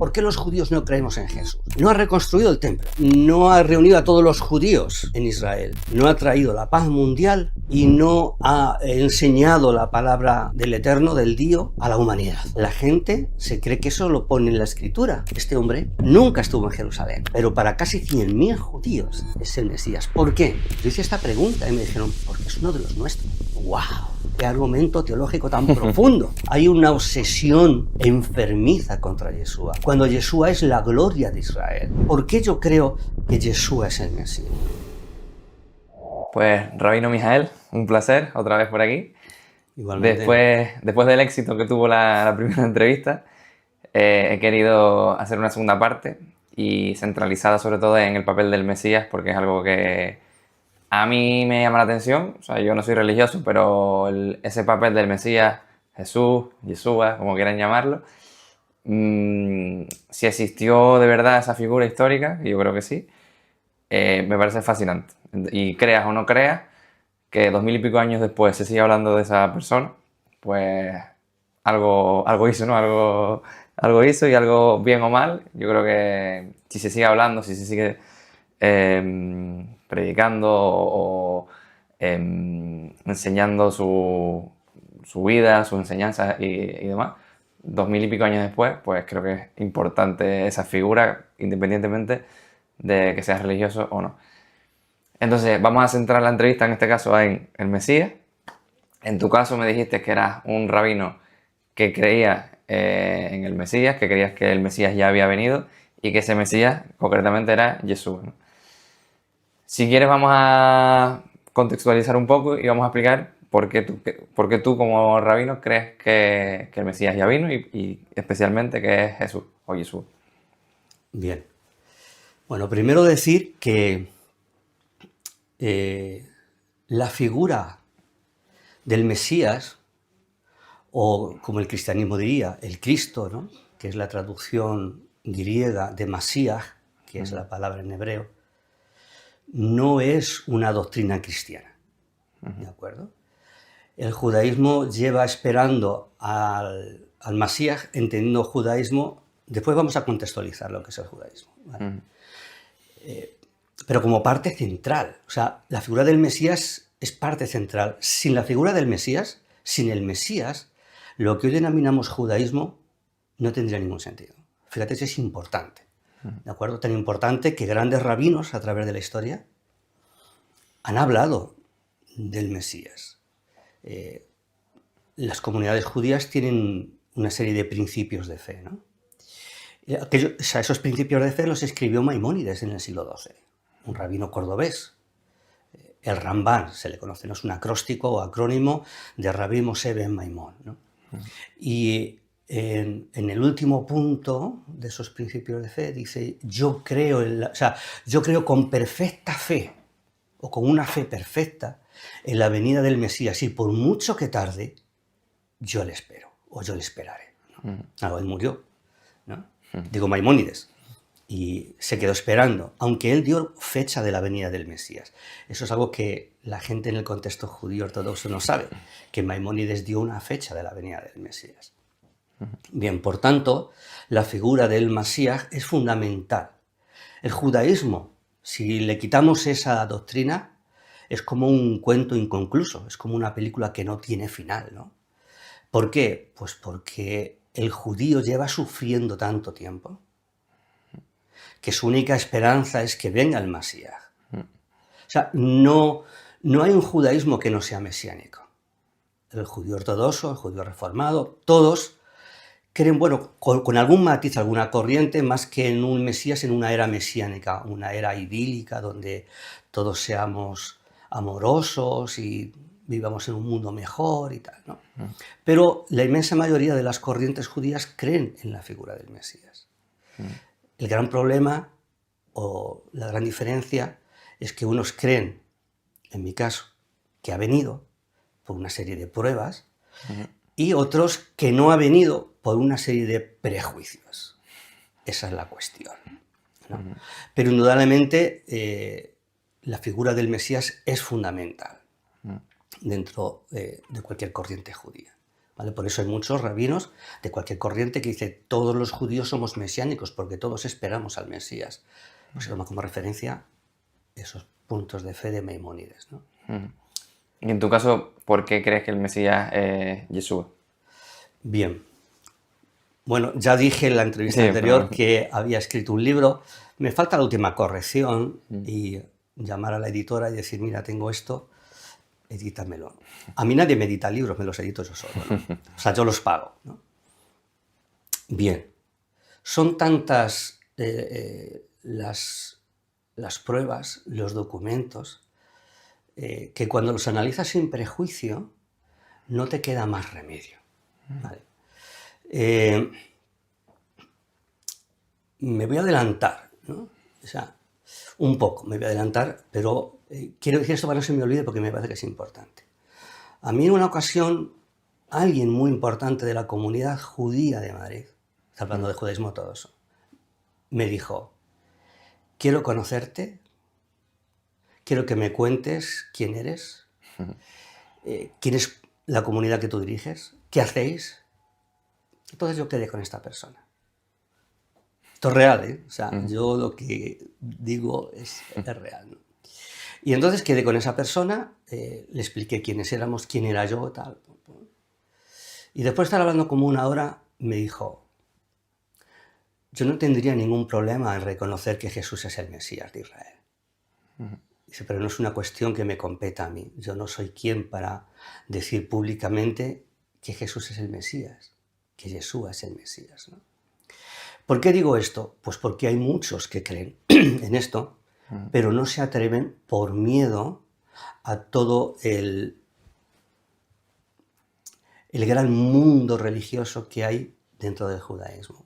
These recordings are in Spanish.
¿Por qué los judíos no creemos en Jesús? No ha reconstruido el templo, no ha reunido a todos los judíos en Israel, no ha traído la paz mundial y no ha enseñado la palabra del Eterno, del Dios, a la humanidad. La gente se cree que eso lo pone en la Escritura. Este hombre nunca estuvo en Jerusalén, pero para casi 100.000 judíos es el Mesías. ¿Por qué? Yo hice esta pregunta y me dijeron, porque es uno de los nuestros. ¡Wow! ¡Qué argumento teológico tan profundo! Hay una obsesión enfermiza contra Yeshua, cuando Yeshua es la gloria de Israel. ¿Por qué yo creo que Yeshua es el Mesías? Pues, Rabino Mijael, un placer otra vez por aquí. Igualmente. Después del éxito que tuvo la primera entrevista, he querido hacer una segunda parte y centralizada sobre todo en el papel del Mesías, porque es algo que a mí me llama la atención. O sea, yo no soy religioso, pero ese papel del Mesías, Jesús, Yeshua, como quieran llamarlo, si existió de verdad esa figura histórica, y yo creo que sí, me parece fascinante. Y creas o no creas que 2000 y pico años después se sigue hablando de esa persona, pues algo hizo, ¿no? Algo hizo, y algo bien o mal. Yo creo que si se sigue hablando, si se sigue predicando o enseñando su vida, sus enseñanzas y demás, 2000 y pico años después, pues creo que es importante esa figura, independientemente de que seas religioso o no. Entonces, vamos a centrar la entrevista en este caso en el Mesías. En tu caso me dijiste que eras un rabino que creía en el Mesías, que creías que el Mesías ya había venido y que ese Mesías concretamente era Jesús, ¿no? Si quieres, vamos a contextualizar un poco y vamos a explicar por qué tú como rabino crees que el Mesías ya vino y especialmente que es Jesús o Jesús. Bien. Bueno, primero decir que la figura del Mesías, o como el cristianismo diría, el Cristo, ¿no?, que es la traducción griega de Masías, que es la palabra en hebreo, no es una doctrina cristiana, ¿de acuerdo? El judaísmo lleva esperando al Masías, entendiendo judaísmo. Después vamos a contextualizar lo que es el judaísmo, ¿vale? Pero como parte central. O sea, la figura del Mesías es parte central. Sin la figura del Mesías, sin el Mesías, lo que hoy denominamos judaísmo no tendría ningún sentido. Fíjate si es importante, ¿de acuerdo? Tan importante que grandes rabinos a través de la historia han hablado del Mesías. Las comunidades judías tienen una serie de principios de fe, ¿no? Esos principios de fe los escribió Maimónides en el siglo XII, un rabino cordobés. El Rambán se le conoce, no es un acróstico o acrónimo de Rabbi Moshe ben Maimón, ¿no? Y en el último punto de esos principios de fe dice: yo creo con perfecta fe, o con una fe perfecta, en la venida del Mesías, y por mucho que tarde, yo le espero, o yo le esperaré, ¿no? Él murió, ¿no? Digo, Maimónides, y se quedó esperando, aunque él dio fecha de la venida del Mesías. Eso es algo que la gente en el contexto judío ortodoxo no sabe, que Maimónides dio una fecha de la venida del Mesías. Bien, por tanto, la figura del Mesías es fundamental. El judaísmo, si le quitamos esa doctrina, es como un cuento inconcluso, es como una película que no tiene final, ¿no? ¿Por qué? Pues porque el judío lleva sufriendo tanto tiempo que su única esperanza es que venga el Mesías. O sea, no hay un judaísmo que no sea mesiánico. El judío ortodoxo, el judío reformado, todos creen, bueno, con algún matiz, alguna corriente, más que en un Mesías, en una era mesiánica, una era idílica donde todos seamos amorosos y vivamos en un mundo mejor y tal, ¿no? Pero la inmensa mayoría de las corrientes judías creen en la figura del Mesías. El gran problema, o la gran diferencia, es que unos creen, en mi caso, que ha venido por una serie de pruebas, y otros que no ha venido por una serie de prejuicios. Esa es la cuestión, ¿no? Pero indudablemente la figura del Mesías es fundamental dentro de cualquier corriente judía. ¿vale? Por eso hay muchos rabinos de cualquier corriente que dicen todos los judíos somos mesiánicos porque todos esperamos al Mesías. Pues se toma como referencia esos puntos de fe de Maimónides, ¿no? Y en tu caso, ¿por qué crees que el Mesías es Yeshua? Bien. Bueno, ya dije en la entrevista Sí, anterior pero- que había escrito un libro. Me falta la última corrección y llamar a la editora y decir, mira, tengo esto, edítamelo. A mí nadie me edita libros, me los edito yo solo, ¿no? O sea, yo los pago, ¿no? Bien. Son tantas las pruebas, los documentos, que cuando los analizas sin prejuicio, no te queda más remedio. ¿Vale? Me voy a adelantar, ¿no? O sea, un poco me voy a adelantar, pero quiero decir esto para que no se me olvide porque me parece que es importante. A mí en una ocasión, alguien muy importante de la comunidad judía de Madrid, está hablando de judaísmo todo eso, me dijo, quiero conocerte, quiero que me cuentes quién eres, quién es la comunidad que tú diriges, qué hacéis. Entonces yo quedé con esta persona. Esto es real, ¿eh? O sea, yo lo que digo es real, ¿no? Y entonces quedé con esa persona, le expliqué quiénes éramos, quién era yo, tal. Y después de estar hablando como una hora, me dijo, yo no tendría ningún problema en reconocer que Jesús es el Mesías de Israel. Dice, pero no es una cuestión que me competa a mí. Yo no soy quien para decir públicamente que Jesús es el Mesías, que Yeshua es el Mesías, ¿no? ¿Por qué digo esto? Pues porque hay muchos que creen en esto, pero no se atreven por miedo a todo el gran mundo religioso que hay dentro del judaísmo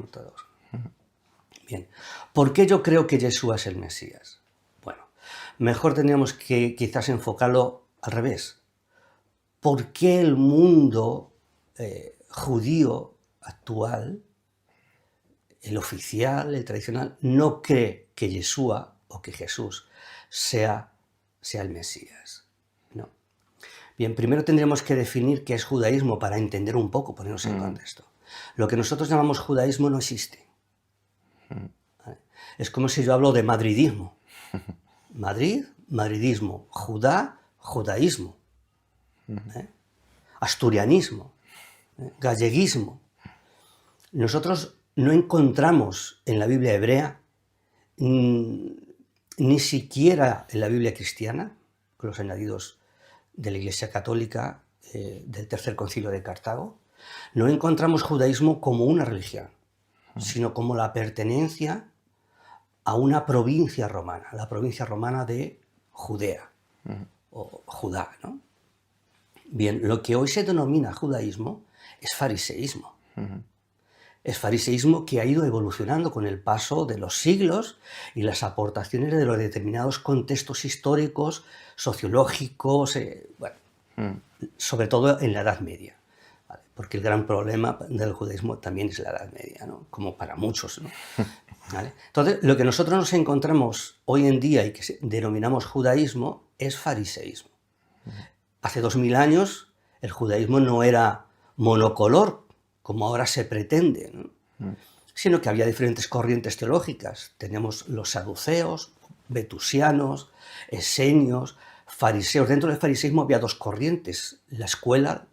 ortodoxo. Bien, ¿por qué yo creo que Yeshua es el Mesías? Bueno, mejor tendríamos que quizás enfocarlo al revés. ¿Por qué el mundo judío actual, el oficial, el tradicional, no cree que Yeshua o que Jesús sea el Mesías? No. Bien, primero tendríamos que definir qué es judaísmo para entender un poco, ponernos en contexto. Lo que nosotros llamamos judaísmo no existe. ¿Vale? Es como si yo hablo de madridismo. Madrid, madridismo. Judá, judaísmo. Asturianismo. Galleguismo. Nosotros no encontramos en la Biblia hebrea, ni siquiera en la Biblia cristiana, con los añadidos de la Iglesia Católica del Tercer Concilio de Cartago, no encontramos judaísmo como una religión, sino como la pertenencia a una provincia romana, la provincia romana de Judea, o Judá, ¿no? Bien, lo que hoy se denomina judaísmo es fariseísmo. Es fariseísmo que ha ido evolucionando con el paso de los siglos y las aportaciones de los determinados contextos históricos, sociológicos, bueno, sobre todo en la Edad Media, ¿vale? Porque el gran problema del judaísmo también es la Edad Media, ¿no? Como para muchos, ¿no? ¿Vale? Entonces, lo que nosotros nos encontramos hoy en día y que denominamos judaísmo es fariseísmo. Hace 2000 años el judaísmo no era monocolor, como ahora se pretende, ¿no? Sino que había diferentes corrientes teológicas. Teníamos los saduceos, vetusianos, esenios, fariseos. Dentro del fariseísmo había dos corrientes, la escuela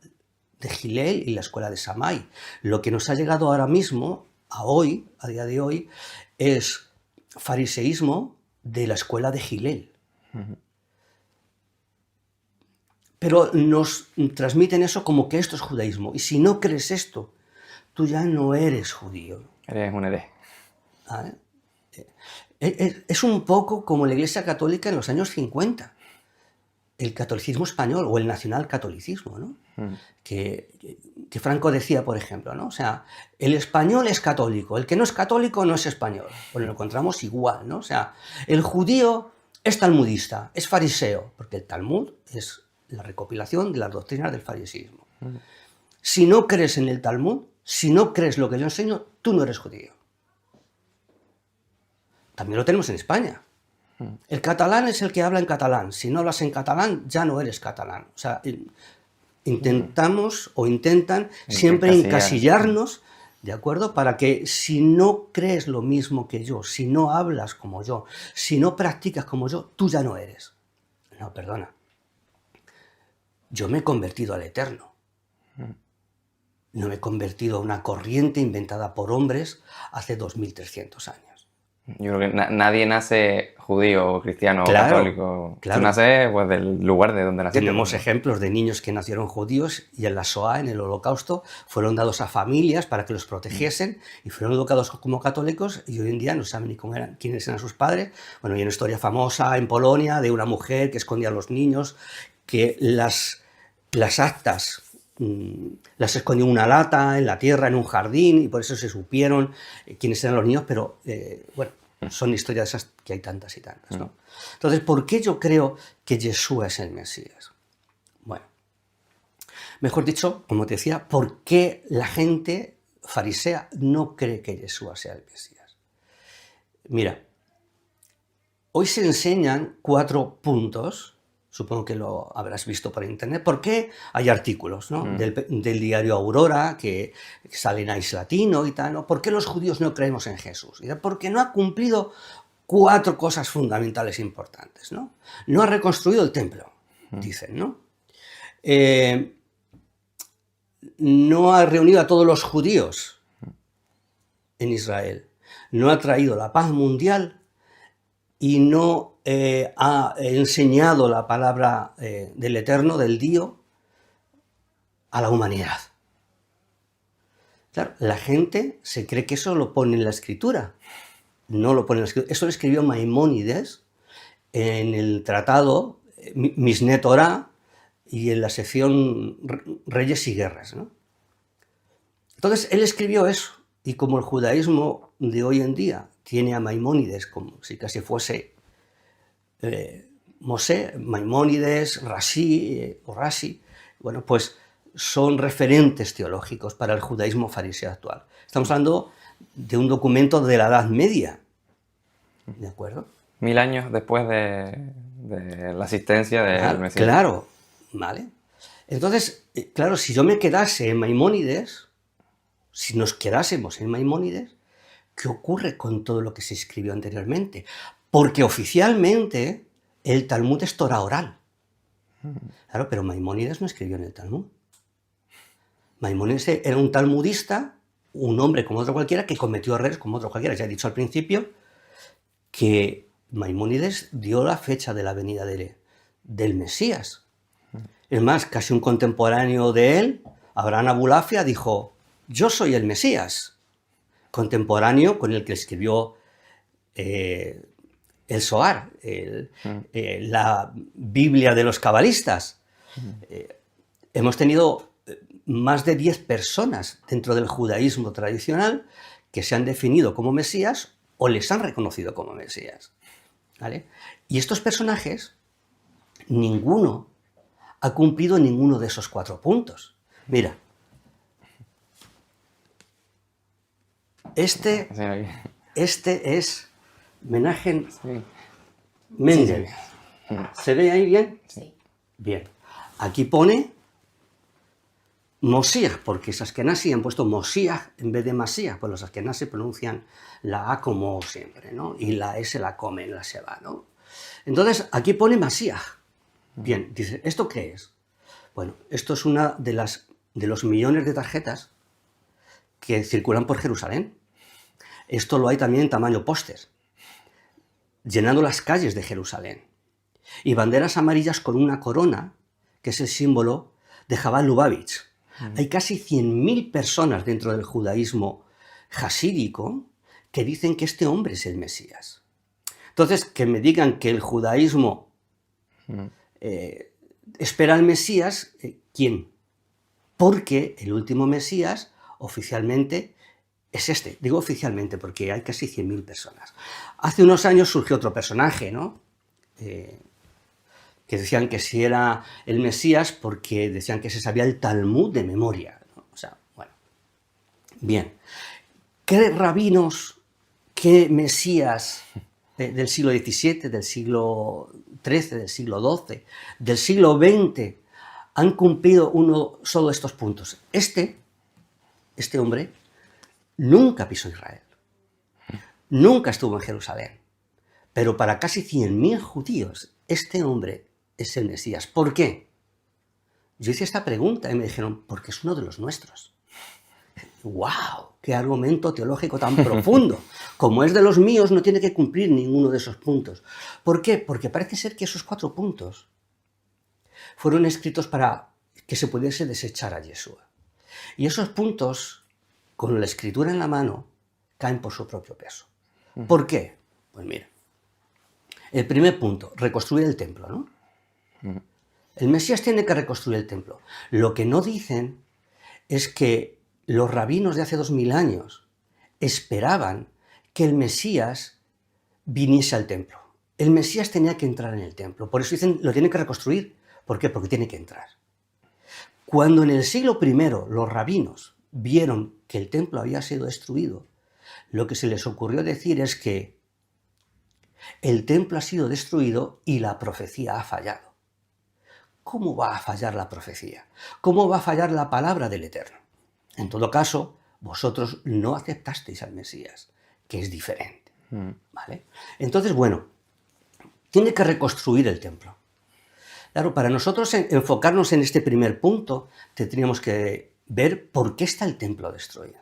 de Gilel y la escuela de Samai. Lo que nos ha llegado ahora mismo, a día de hoy, es fariseísmo de la escuela de Gilel. Pero nos transmiten eso como que esto es judaísmo. Y si no crees esto, tú ya no eres judío. Eres un hereje. ¿Vale? Es un poco como la Iglesia Católica en los años 50. El catolicismo español o el nacionalcatolicismo, ¿no? Que Franco decía, por ejemplo, ¿no? O sea, el español es católico, el que no es católico no es español. Pues lo encontramos igual, ¿no? O sea, el judío es talmudista, es fariseo, porque el Talmud es la recopilación de las doctrinas del fariseísmo. Si no crees en el Talmud, si no crees lo que yo enseño, tú no eres judío. También lo tenemos en España. El catalán es el que habla en catalán. Si no hablas en catalán, ya no eres catalán. O sea, Intentamos o intentan siempre encasillarnos, ¿de acuerdo? Para que si no crees lo mismo que yo, si no hablas como yo, si no practicas como yo, tú ya no eres. No, perdona. Yo me he convertido al Eterno. No me he convertido a una corriente inventada por hombres hace 2300 años. Yo creo que nadie nace judío o cristiano o católico. Claro. Tú naces pues, del lugar de donde naciste. Tenemos ejemplos de niños que nacieron judíos y en la Shoah, en el Holocausto, fueron dados a familias para que los protegiesen y fueron educados como católicos y hoy en día no saben ni quiénes eran sus padres. Bueno, hay una historia famosa en Polonia de una mujer que escondía a los niños, que las actas las escondió en una lata, en la tierra, en un jardín, y por eso se supieron quiénes eran los niños, pero bueno, son historias esas que hay tantas y tantas, ¿no? Entonces, ¿por qué yo creo que Yeshua es el Mesías? Bueno, mejor dicho, como te decía, ¿por qué la gente farisea no cree que Yeshua sea el Mesías? Mira, hoy se enseñan 4 puntos. Supongo que lo habrás visto por internet. ¿Por qué hay artículos, ¿no? del diario Aurora que salen a Islatino y tal, ¿no? ¿Por qué los judíos no creemos en Jesús? Porque no ha cumplido 4 cosas fundamentales importantes, ¿no? No ha reconstruido el templo, dicen, ¿no? No ha reunido a todos los judíos en Israel. No ha traído la paz mundial y no ha enseñado la palabra del Eterno, del Dios, a la humanidad. Claro, la gente se cree que eso lo pone en la Escritura. No lo pone en la Escritura. Eso lo escribió Maimónides en el tratado Misné Torah y en la sección Reyes y Guerras, ¿no? Entonces, él escribió eso. Y como el judaísmo de hoy en día tiene a Maimónides como si casi fuese Mosé, Maimónides, Rashi, bueno, pues son referentes teológicos para el judaísmo fariseo actual. Estamos hablando de un documento de la Edad Media, ¿de acuerdo? 1000 años después de la asistencia del Mesías. Claro, ¿vale? Entonces, claro, si yo me quedase en Maimónides, si nos quedásemos en Maimónides, ¿qué ocurre con todo lo que se escribió anteriormente? Porque oficialmente el Talmud es Torah oral. Claro, pero Maimónides no escribió en el Talmud. Maimónides era un talmudista, un hombre como otro cualquiera, que cometió errores como otro cualquiera. Ya he dicho al principio que Maimónides dio la fecha de la venida del Mesías. Es más, casi un contemporáneo de él, Abraham Abulafia, dijo: yo soy el Mesías. Contemporáneo con el que escribió el Zohar, la Biblia de los cabalistas. Hemos tenido más de 10 personas dentro del judaísmo tradicional que se han definido como Mesías o les han reconocido como Mesías, ¿vale? Y estos personajes, ninguno ha cumplido ninguno de esos 4 puntos. Mira, este es Menachem Mendel. ¿Se ve ahí bien? Sí. Bien. Aquí pone Mosías, porque es Askenasi, han puesto Mosías en vez de Masías, pues los Askenasi pronuncian la A como siempre, ¿no? Y la S la comen, la se va, ¿no? Entonces, aquí pone Masías. Bien, dice, ¿esto qué es? Bueno, esto es una de los millones de tarjetas que circulan por Jerusalén. Esto lo hay también en tamaño póster, llenando las calles de Jerusalén. Y banderas amarillas con una corona, que es el símbolo de Jabal Lubavitch. Hay casi 100.000 personas dentro del judaísmo hasídico que dicen que este hombre es el Mesías. Entonces, que me digan que el judaísmo espera al Mesías, ¿quién? Porque el último Mesías oficialmente es este. Digo oficialmente porque hay casi 100.000 personas. Hace unos años surgió otro personaje, ¿no? Que decían que si era el Mesías porque decían que se sabía el Talmud de memoria, ¿no? O sea, bueno. Bien. ¿Qué rabinos, qué Mesías del siglo XVII, del siglo XIII, del siglo XII, del siglo XX han cumplido uno solo de estos puntos. Este hombre nunca pisó Israel, nunca estuvo en Jerusalén, pero para casi 100.000 judíos este hombre es el Mesías. ¿Por qué? Yo hice esta pregunta y me dijeron, porque es uno de los nuestros. ¡Wow! ¡Qué argumento teológico tan profundo! Como es de los míos, no tiene que cumplir ninguno de esos puntos. ¿Por qué? Porque parece ser que esos 4 puntos fueron escritos para que se pudiese desechar a Yeshua. Y esos puntos, con la escritura en la mano, caen por su propio peso. ¿Por qué? Pues mira, el primer punto, reconstruir el templo, ¿no? El Mesías tiene que reconstruir el templo. Lo que no dicen es que los rabinos de hace 2000 años esperaban que el Mesías viniese al templo. El Mesías tenía que entrar en el templo. Por eso dicen, lo tiene que reconstruir. ¿Por qué? Porque tiene que entrar. Cuando en el siglo I los rabinos vieron que el templo había sido destruido, lo que se les ocurrió decir es que el templo ha sido destruido y la profecía ha fallado. ¿Cómo va a fallar la profecía? ¿Cómo va a fallar la palabra del Eterno? En todo caso, vosotros no aceptasteis al Mesías, que es diferente. ¿Vale? Entonces, bueno, tiene que reconstruir el templo. Claro, para nosotros enfocarnos en este primer punto, tendríamos que ver por qué está el templo destruido.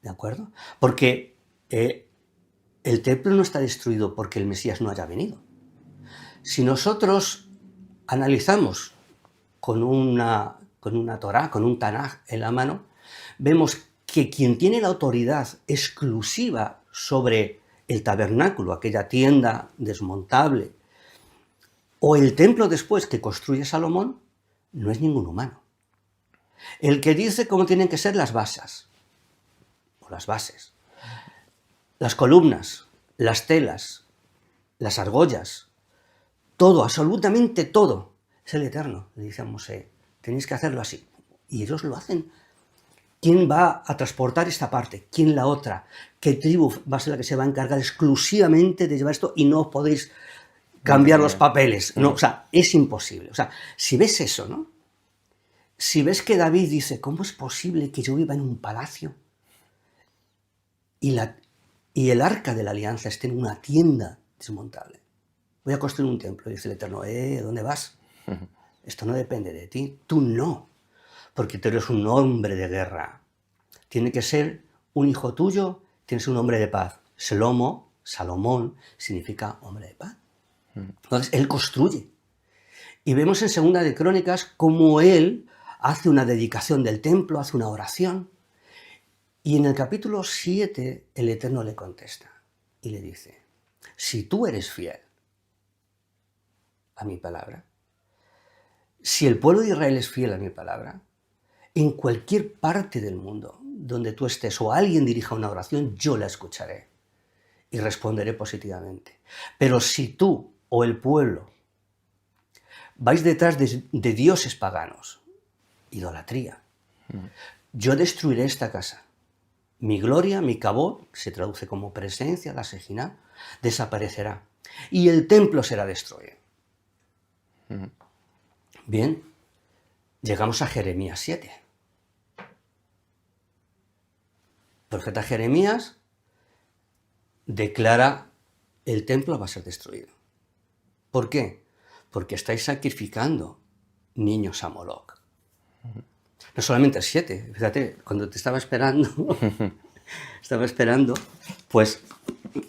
¿De acuerdo? Porque el templo no está destruido porque el Mesías no haya venido. Si nosotros analizamos con una Torá, con un Tanaj en la mano, vemos que quien tiene la autoridad exclusiva sobre el tabernáculo, aquella tienda desmontable, o el templo después que construye Salomón, no es ningún humano. El que dice cómo tienen que ser las bases, las columnas, las telas, las argollas, todo, absolutamente todo, es el Eterno. Le dice a Mosé, tenéis que hacerlo así. Y ellos lo hacen. ¿Quién va a transportar esta parte? ¿Quién la otra? ¿Qué tribu va a ser la que se va a encargar exclusivamente de llevar esto y no podéis cambiar los papeles? No, o sea, es imposible. O sea, si ves eso, ¿no? Si ves que David dice, ¿cómo es posible que yo viva en un palacio y el arca de la alianza esté en una tienda desmontable? Voy a construir un templo. Y dice el Eterno, ¿dónde vas? Esto no depende de ti. Tú no, porque tú eres un hombre de guerra. Tiene que ser un hijo tuyo, tiene que ser un hombre de paz. Salomón, significa hombre de paz. Entonces, él construye. Y vemos en Segunda de Crónicas cómo él hace una dedicación del templo, hace una oración. Y en el capítulo 7, el Eterno le contesta y le dice, si tú eres fiel a mi palabra, si el pueblo de Israel es fiel a mi palabra, en cualquier parte del mundo donde tú estés o alguien dirija una oración, yo la escucharé y responderé positivamente. Pero si tú o el pueblo vais detrás de dioses paganos, idolatría, yo destruiré esta casa. Mi gloria, mi kabod, se traduce como presencia, la Sejina, desaparecerá y el templo será destruido. Bien, llegamos a Jeremías 7. El profeta Jeremías declara el templo va a ser destruido. ¿Por qué? Porque estáis sacrificando niños a Moloch. No solamente el 7, fíjate, cuando te estaba esperando, pues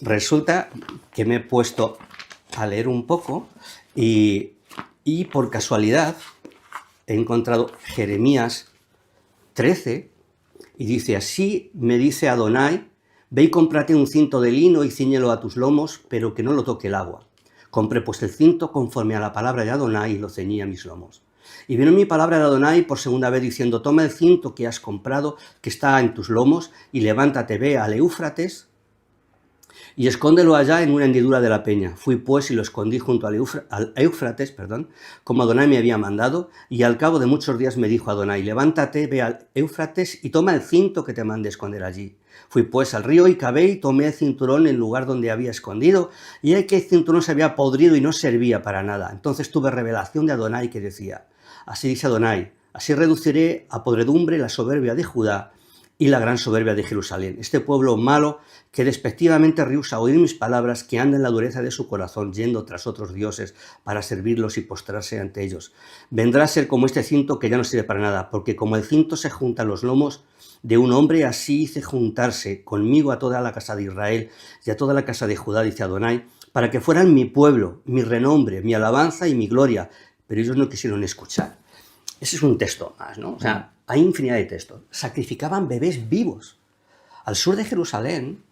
resulta que me he puesto a leer un poco y por casualidad he encontrado Jeremías 13 y dice, así me dice Adonai, ve y cómprate un cinto de lino y cíñelo a tus lomos, pero que no lo toque el agua. Compré pues el cinto conforme a la palabra de Adonai y lo ceñí a mis lomos. Y vino mi palabra de Adonai por segunda vez diciendo, toma el cinto que has comprado, que está en tus lomos, y levántate, ve al Éufrates, y escóndelo allá en una hendidura de la peña. Fui pues y lo escondí junto al Éufrates, como Adonai me había mandado, y al cabo de muchos días me dijo Adonai, levántate, ve al Éufrates y toma el cinto que te mandé esconder allí. Fui pues al río y cavé y tomé el cinturón en el lugar donde había escondido, y el cinturón se había podrido y no servía para nada. Entonces tuve revelación de Adonai que decía, Así dice Adonai, así reduciré a podredumbre la soberbia de Judá y la gran soberbia de Jerusalén. Este pueblo malo que despectivamente rehúsa oír mis palabras, que anda en la dureza de su corazón, yendo tras otros dioses para servirlos y postrarse ante ellos. Vendrá a ser como este cinto que ya no sirve para nada, porque como el cinto se junta a los lomos de un hombre, así hice juntarse conmigo a toda la casa de Israel y a toda la casa de Judá, dice Adonai, para que fueran mi pueblo, mi renombre, mi alabanza y mi gloria. Pero ellos no quisieron escuchar. Ese es un texto más, ¿no? O sea, hay infinidad de textos. Sacrificaban bebés vivos. Al sur de Jerusalén,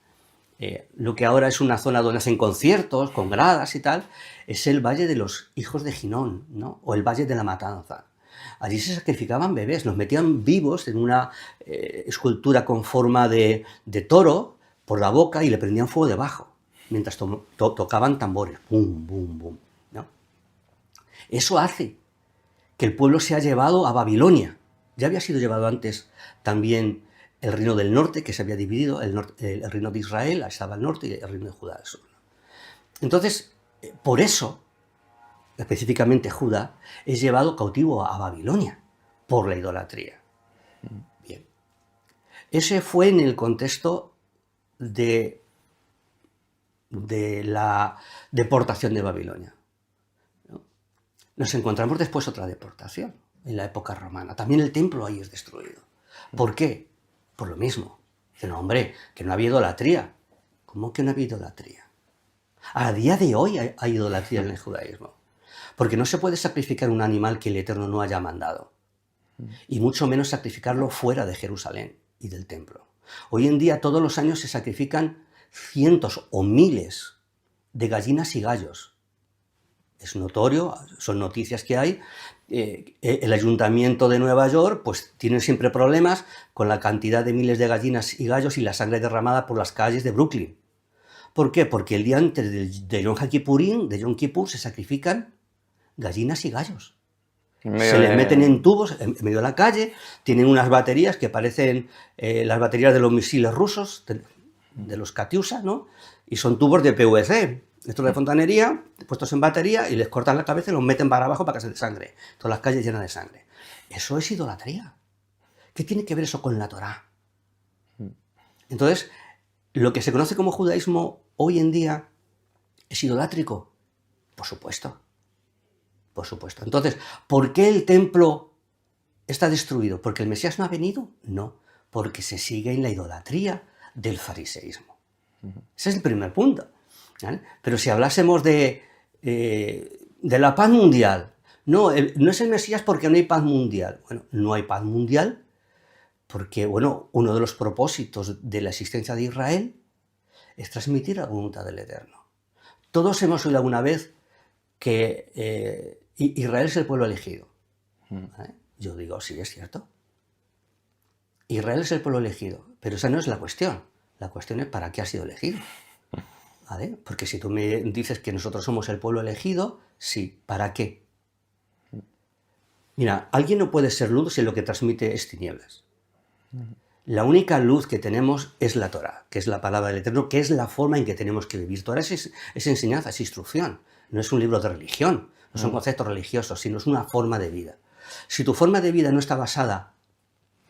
lo que ahora es una zona donde hacen conciertos, con gradas y tal, es el Valle de los Hijos de Ginón, ¿no? O el Valle de la Matanza. Allí se sacrificaban bebés, los metían vivos en una escultura con forma de toro por la boca y le prendían fuego debajo, mientras tocaban tambores. Bum, bum, bum, ¿no? Eso hace que el pueblo se ha llevado a Babilonia. Ya había sido llevado antes también el reino del norte, que se había dividido, el reino de Israel estaba al norte y el reino de Judá al sur. Entonces, por eso, específicamente Judá, es llevado cautivo a Babilonia por la idolatría. Bien. Ese fue en el contexto de la deportación de Babilonia. Nos encontramos después otra deportación, en la época romana. También el templo ahí es destruido. ¿Por qué? Por lo mismo. Dicen, no, hombre, que no había idolatría. ¿Cómo que no había idolatría? A día de hoy hay idolatría en el judaísmo. Porque no se puede sacrificar un animal que el Eterno no haya mandado. Y mucho menos sacrificarlo fuera de Jerusalén y del templo. Hoy en día, todos los años se sacrifican cientos o miles de gallinas y gallos. Es notorio, son noticias que hay. El Ayuntamiento de Nueva York pues tiene siempre problemas con la cantidad de miles de gallinas y gallos y la sangre derramada por las calles de Brooklyn. ¿Por qué? Porque el día antes de Yom HaKippurim, de Yom Kippur, se sacrifican gallinas y gallos. Se les meten en tubos en medio de la calle, tienen unas baterías que parecen las baterías de los misiles rusos, de los Katyusha, ¿no? Y son tubos de PVC. Estos de fontanería, puestos en batería, y les cortan la cabeza y los meten para abajo para que se desangre. Todas las calles llenas de sangre. Eso es idolatría. ¿Qué tiene que ver eso con la Torá? Entonces, lo que se conoce como judaísmo hoy en día es idolátrico. Por supuesto. Por supuesto. Entonces, ¿por qué el templo está destruido? ¿Porque el Mesías no ha venido? No. Porque se sigue en la idolatría del fariseísmo. Ese es el primer punto. ¿Vale? Pero si hablásemos de la paz mundial, no es el Mesías porque no hay paz mundial. Bueno, no hay paz mundial porque, bueno, uno de los propósitos de la existencia de Israel es transmitir la voluntad del Eterno. Todos hemos oído alguna vez que Israel es el pueblo elegido. ¿Vale? Yo digo, sí, es cierto. Israel es el pueblo elegido, pero esa no es la cuestión. La cuestión es para qué ha sido elegido. ¿Vale? Porque si tú me dices que nosotros somos el pueblo elegido, sí, ¿para qué? Mira, alguien no puede ser luz si lo que transmite es tinieblas. La única luz que tenemos es la Torá, que es la palabra del Eterno, que es la forma en que tenemos que vivir. Torá es enseñanza, es instrucción, no es un libro de religión, no son conceptos religiosos, sino es una forma de vida. Si tu forma de vida no está basada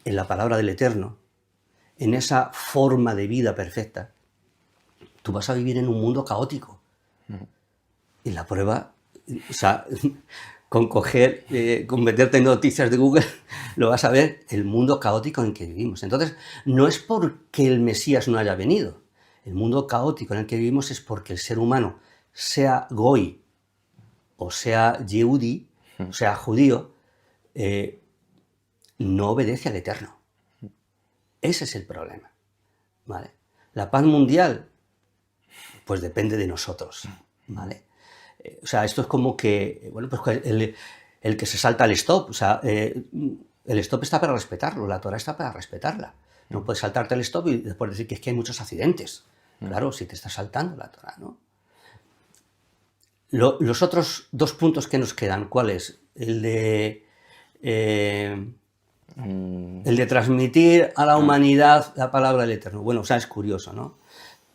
en la palabra del Eterno, en esa forma de vida perfecta, tú vas a vivir en un mundo caótico. Y la prueba, o sea, con meterte en noticias de Google, lo vas a ver, el mundo caótico en que vivimos. Entonces, no es porque el Mesías no haya venido. El mundo caótico en el que vivimos es porque el ser humano, sea goy o sea yehudí, o sea judío, no obedece al Eterno. Ese es el problema. ¿Vale? La paz mundial, pues depende de nosotros, ¿vale? O sea, esto es como que, bueno, pues el que se salta al stop, o sea, el stop está para respetarlo, la Torá está para respetarla. No puedes saltarte el stop y después decir que es que hay muchos accidentes. Claro, si te estás saltando la Torá, ¿no? Los otros dos puntos que nos quedan, ¿cuál es? El de transmitir a la humanidad la palabra del Eterno. Bueno, o sea, es curioso, ¿no?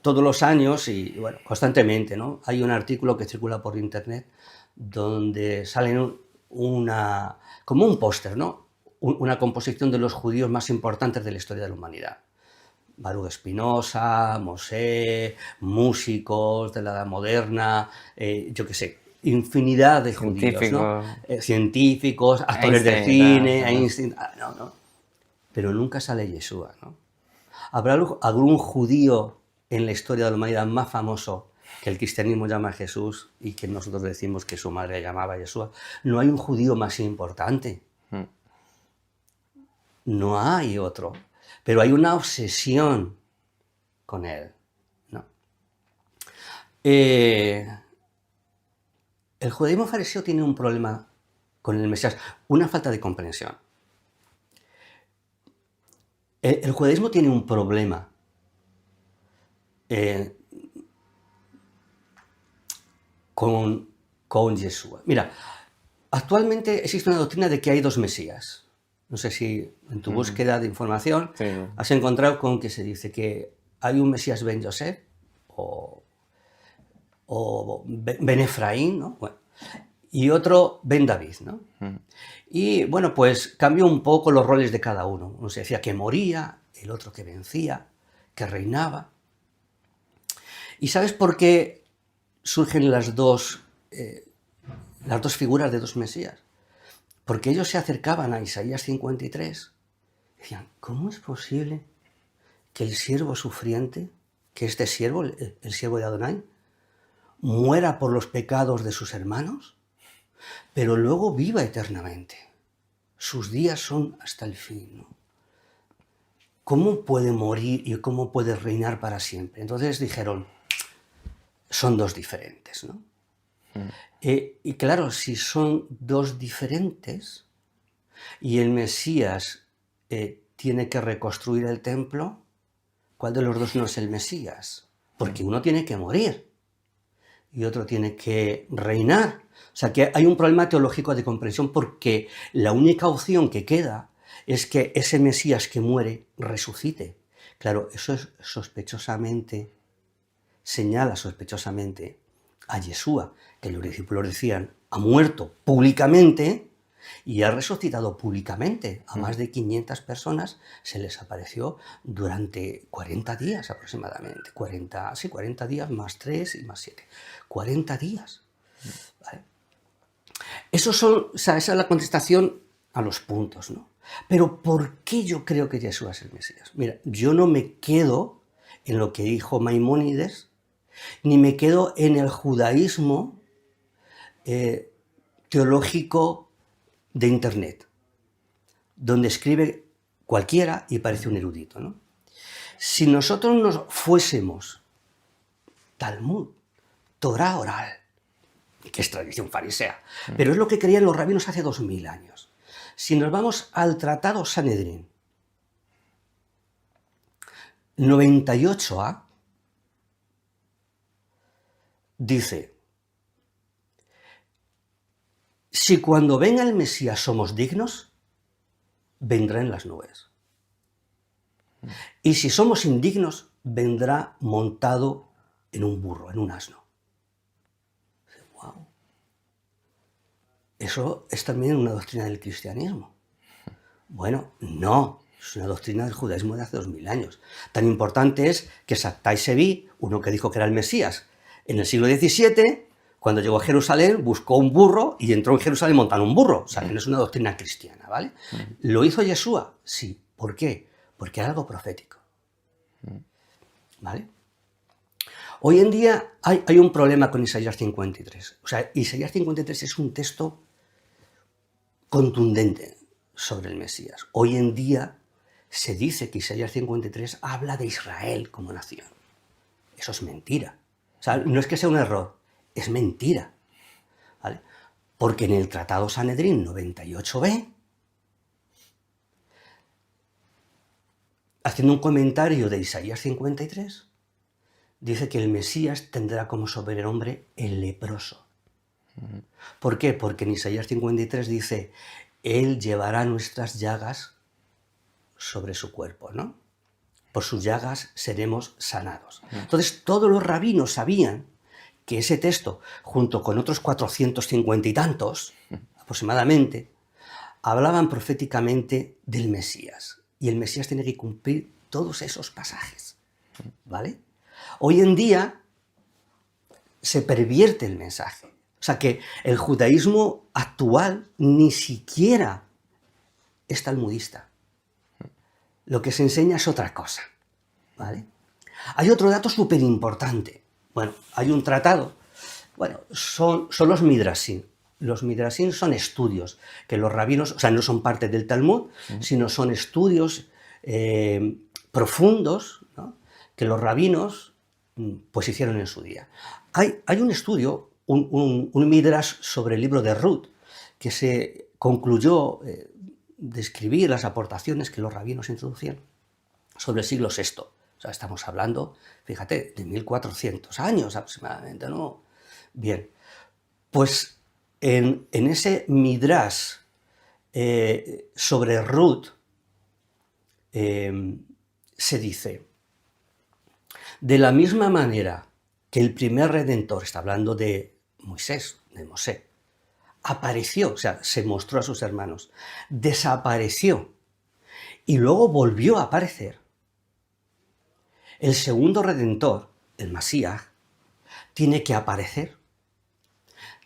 Todos los años y, bueno, constantemente, ¿no? Hay un artículo que circula por internet donde salen como un póster, ¿no? Una composición de los judíos más importantes de la historia de la humanidad. Baruch Spinoza, Moshe, músicos de la Edad Moderna, yo qué sé, infinidad de judíos, ¿no? Científicos, actores de cine, Einstein, no. Pero nunca sale Yeshua, ¿no? ¿Habrá algún judío en la historia de la humanidad más famoso que el cristianismo llama a Jesús y que nosotros decimos que su madre llamaba a Yeshua? No hay un judío más importante. No hay otro. Pero hay una obsesión con él, ¿no? El judaísmo fariseo tiene un problema con el Mesías, una falta de comprensión. El judaísmo tiene un problema con Yeshua. Mira, actualmente existe una doctrina de que hay dos Mesías. No sé si en tu búsqueda de información has encontrado con que se dice que hay un Mesías Ben Yosef o Ben Efraín, ¿no? Bueno, y otro Ben David, ¿no? Y bueno, pues cambió un poco los roles de cada uno. Uno se decía que moría, el otro que vencía, que reinaba. ¿Y sabes por qué surgen las dos figuras de dos Mesías? Porque ellos se acercaban a Isaías 53 y decían, ¿cómo es posible que el siervo sufriente, que este siervo, el siervo de Adonai, muera por los pecados de sus hermanos, pero luego viva eternamente? Sus días son hasta el fin, ¿no? ¿Cómo puede morir y cómo puede reinar para siempre? Entonces dijeron, son dos diferentes, ¿no? Y claro, si son dos diferentes y el Mesías tiene que reconstruir el templo, ¿cuál de los dos no es el Mesías? Porque uno tiene que morir y otro tiene que reinar. O sea que hay un problema teológico de comprensión porque la única opción que queda es que ese Mesías que muere resucite. Claro, eso es señala sospechosamente a Yeshua, que los discípulos decían, ha muerto públicamente y ha resucitado públicamente. A más de 500 personas se les apareció durante 40 días aproximadamente. 40 días más 3 y más 7. 40 días. ¿Vale? Esa es la contestación a los puntos, ¿no? Pero ¿por qué yo creo que Yeshua es el Mesías? Mira, yo no me quedo en lo que dijo Maimónides, ni me quedo en el judaísmo teológico de Internet, donde escribe cualquiera y parece un erudito, ¿no? Si nosotros nos fuésemos Talmud, Torá oral, que es tradición farisea, pero es lo que creían los rabinos hace 2000 años. Si nos vamos al Tratado Sanedrín, 98a, dice, si cuando venga el Mesías somos dignos, vendrá en las nubes. Y si somos indignos, vendrá montado en un burro, en un asno. Wow. Eso es también una doctrina del cristianismo. Bueno, no, es una doctrina del judaísmo de hace 2000 años. Tan importante es que Sabtai Sevi, uno que dijo que era el Mesías, en el siglo XVII, cuando llegó a Jerusalén, buscó un burro y entró en Jerusalén montando un burro. O sea, que no es una doctrina cristiana, ¿vale? ¿Lo hizo Yeshua? Sí. ¿Por qué? Porque era algo profético. ¿Vale? Hoy en día hay un problema con Isaías 53. O sea, Isaías 53 es un texto contundente sobre el Mesías. Hoy en día se dice que Isaías 53 habla de Israel como nación. Eso es mentira. O sea, no es que sea un error, es mentira. ¿Vale? Porque en el Tratado Sanedrín 98b, haciendo un comentario de Isaías 53, dice que el Mesías tendrá como sobrenombre el leproso. ¿Por qué? Porque en Isaías 53 dice, Él llevará nuestras llagas sobre su cuerpo, ¿no? Por sus llagas seremos sanados. Entonces, todos los rabinos sabían que ese texto, junto con otros 450 y tantos, aproximadamente, hablaban proféticamente del Mesías. Y el Mesías tiene que cumplir todos esos pasajes, ¿vale? Hoy en día se pervierte el mensaje. O sea que el judaísmo actual ni siquiera es talmudista. Lo que se enseña es otra cosa, ¿vale? Hay otro dato súper importante. Bueno, hay un tratado. Bueno, son los midrashim. Los midrashim son estudios que los rabinos, o sea, no son parte del Talmud, sino son estudios profundos, ¿no?, que los rabinos pues hicieron en su día. Hay un estudio, un midrash sobre el libro de Ruth, que se concluyó de escribir las aportaciones que los rabinos introducían sobre el siglo VI. O sea, estamos hablando, fíjate, de 1400 años aproximadamente, ¿no? Bien, pues en ese midrash sobre Ruth se dice: de la misma manera que el primer redentor, está hablando de Moisés, de Mosé, apareció, o sea, se mostró a sus hermanos, desapareció y luego volvió a aparecer, el segundo redentor, el Masías, tiene que aparecer,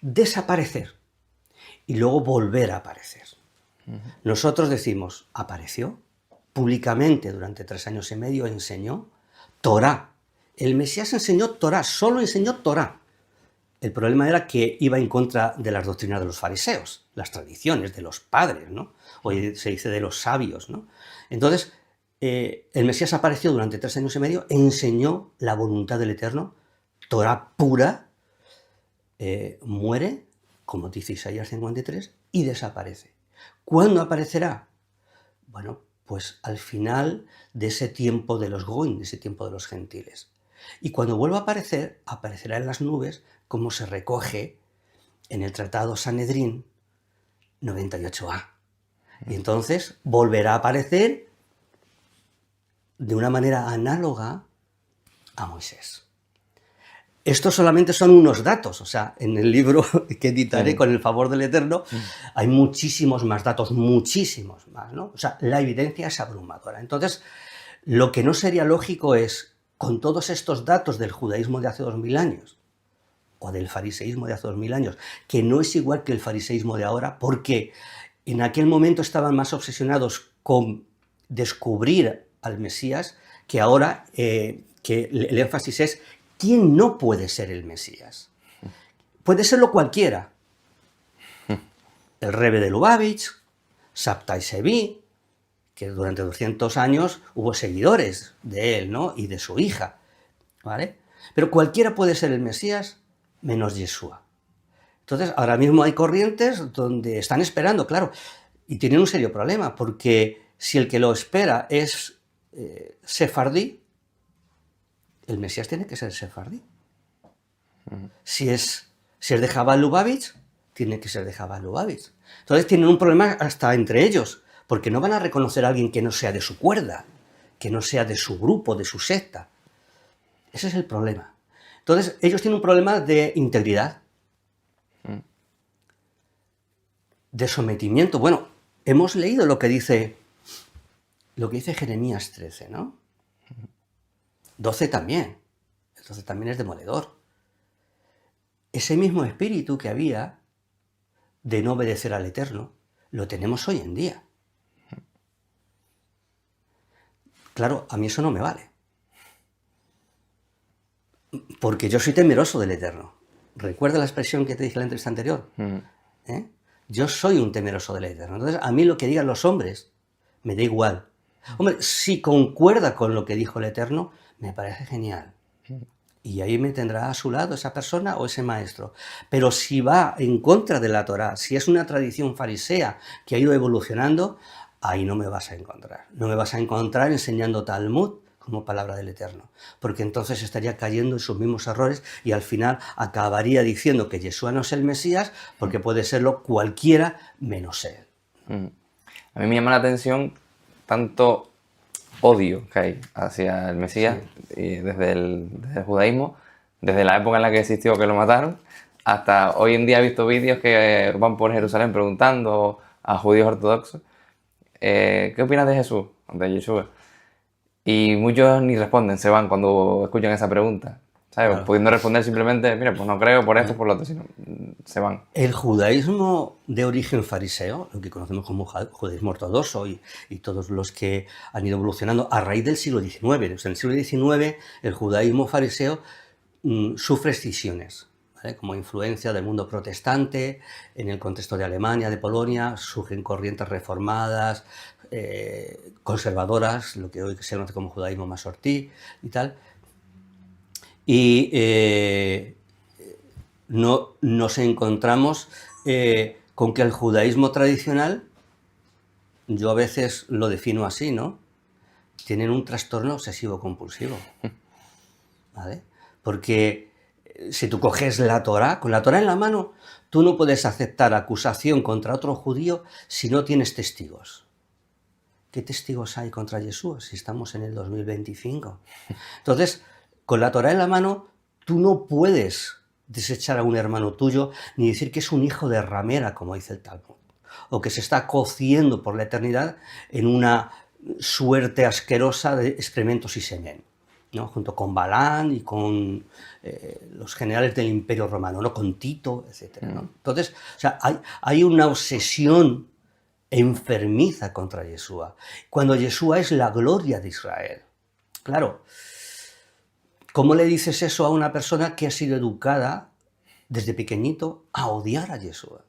desaparecer y luego volver a aparecer. Nosotros decimos, apareció públicamente durante 3 años y medio, enseñó Torá. El Mesías enseñó Torá, solo enseñó Torá. El problema era que iba en contra de las doctrinas de los fariseos, las tradiciones de los padres, ¿no? Hoy se dice de los sabios, ¿no? Entonces, el Mesías apareció durante 3 años y medio, enseñó la voluntad del Eterno, Torá pura, muere, como dice Isaías 53, y desaparece. ¿Cuándo aparecerá? Bueno, pues al final de ese tiempo de los goim, de ese tiempo de los gentiles. Y cuando vuelva a aparecer, aparecerá en las nubes, como se recoge en el Tratado Sanedrín 98a. Y entonces volverá a aparecer de una manera análoga a Moisés. Estos solamente son unos datos, o sea, en el libro que editaré con el favor del Eterno hay muchísimos más datos, muchísimos más, ¿no? O sea, la evidencia es abrumadora. Entonces, lo que no sería lógico es, con todos estos datos del judaísmo de hace 2000 años, o del fariseísmo de hace 2000 años, que no es igual que el fariseísmo de ahora, porque en aquel momento estaban más obsesionados con descubrir al Mesías, que ahora que el énfasis es ¿quién no puede ser el Mesías? Puede serlo cualquiera. El Rebbe de Lubavitch, Sabtai Sevi, que durante 200 años hubo seguidores de él, ¿no?, y de su hija, ¿vale? Pero cualquiera puede ser el Mesías menos Yeshua. Entonces, ahora mismo hay corrientes donde están esperando, claro, y tienen un serio problema, porque si el que lo espera es sefardí, el Mesías tiene que ser sefardí. Si es de Chabad Lubavitch, tiene que ser de Chabad Lubavitch. Entonces tienen un problema hasta entre ellos, porque no van a reconocer a alguien que no sea de su cuerda, que no sea de su grupo, de su secta. Ese es el problema. Entonces ellos tienen un problema de integridad, de sometimiento. Bueno, hemos leído lo que dice Jeremías 13, ¿no? 12 también. El 12 también es demoledor. Ese mismo espíritu que había de no obedecer al Eterno, lo tenemos hoy en día. Claro, a mí eso no me vale. Porque yo soy temeroso del Eterno. ¿Recuerda la expresión que te dije en la entrevista anterior? Yo soy un temeroso del Eterno. Entonces, a mí lo que digan los hombres me da igual. Hombre, si concuerda con lo que dijo el Eterno, me parece genial. Y ahí me tendrá a su lado esa persona o ese maestro. Pero si va en contra de la Torá, si es una tradición farisea que ha ido evolucionando, ahí no me vas a encontrar. No me vas a encontrar enseñando Talmud como palabra del Eterno, porque entonces estaría cayendo en sus mismos errores y al final acabaría diciendo que Yeshua no es el Mesías, porque puede serlo cualquiera menos él. A mí me llama la atención tanto odio que hay hacia el Mesías, sí, y desde el judaísmo, desde la época en la que existió que lo mataron, hasta hoy en día he visto vídeos que van por Jerusalén preguntando a judíos ortodoxos, ¿qué opinas de Jesús? De Yeshua. Y muchos ni responden, se van cuando escuchan esa pregunta, ¿sabes? Claro. Pudiendo responder simplemente, mira, pues no creo por esto, por lo otro, sino se van. El judaísmo de origen fariseo, lo que conocemos como judaísmo ortodoxo y todos los que han ido evolucionando a raíz del siglo XIX. O sea, en el siglo XIX el judaísmo fariseo sufre escisiones, ¿vale? Como influencia del mundo protestante, en el contexto de Alemania, de Polonia, surgen corrientes reformadas, conservadoras, lo que hoy se conoce como judaísmo masortí y tal. Y no nos encontramos con que el judaísmo tradicional, yo a veces lo defino así, ¿no? Tienen un trastorno obsesivo-compulsivo, ¿vale? Porque si tú coges la Torá, con la Torá en la mano, tú no puedes aceptar acusación contra otro judío si no tienes testigos. ¿Qué testigos hay contra Jesús si estamos en el 2025? Entonces, con la Torá en la mano, tú no puedes desechar a un hermano tuyo ni decir que es un hijo de ramera, como dice el Talmud, o que se está cociendo por la eternidad en una suerte asquerosa de excrementos y semen, ¿no? Junto con Balán y con los generales del Imperio Romano, ¿no? Con Tito, etc., ¿no? Entonces, o sea, hay una obsesión enfermiza contra Yeshua, cuando Yeshua es la gloria de Israel. Claro, ¿cómo le dices eso a una persona que ha sido educada desde pequeñito a odiar a Yeshua?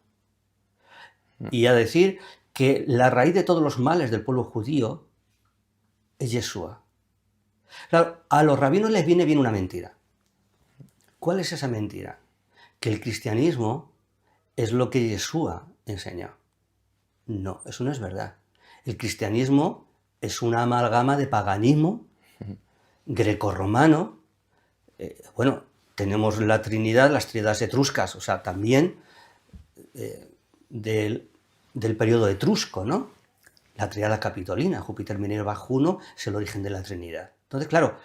Y a decir que la raíz de todos los males del pueblo judío es Yeshua. Claro, a los rabinos les viene bien una mentira. ¿Cuál es esa mentira? Que el cristianismo es lo que Yeshua enseñó. No, eso no es verdad. El cristianismo es una amalgama de paganismo grecorromano. Bueno, tenemos la Trinidad, las tríadas etruscas, o sea, también del periodo etrusco, ¿no? La tríada capitolina, Júpiter, Minerva, Juno, es el origen de la Trinidad. Entonces, claro,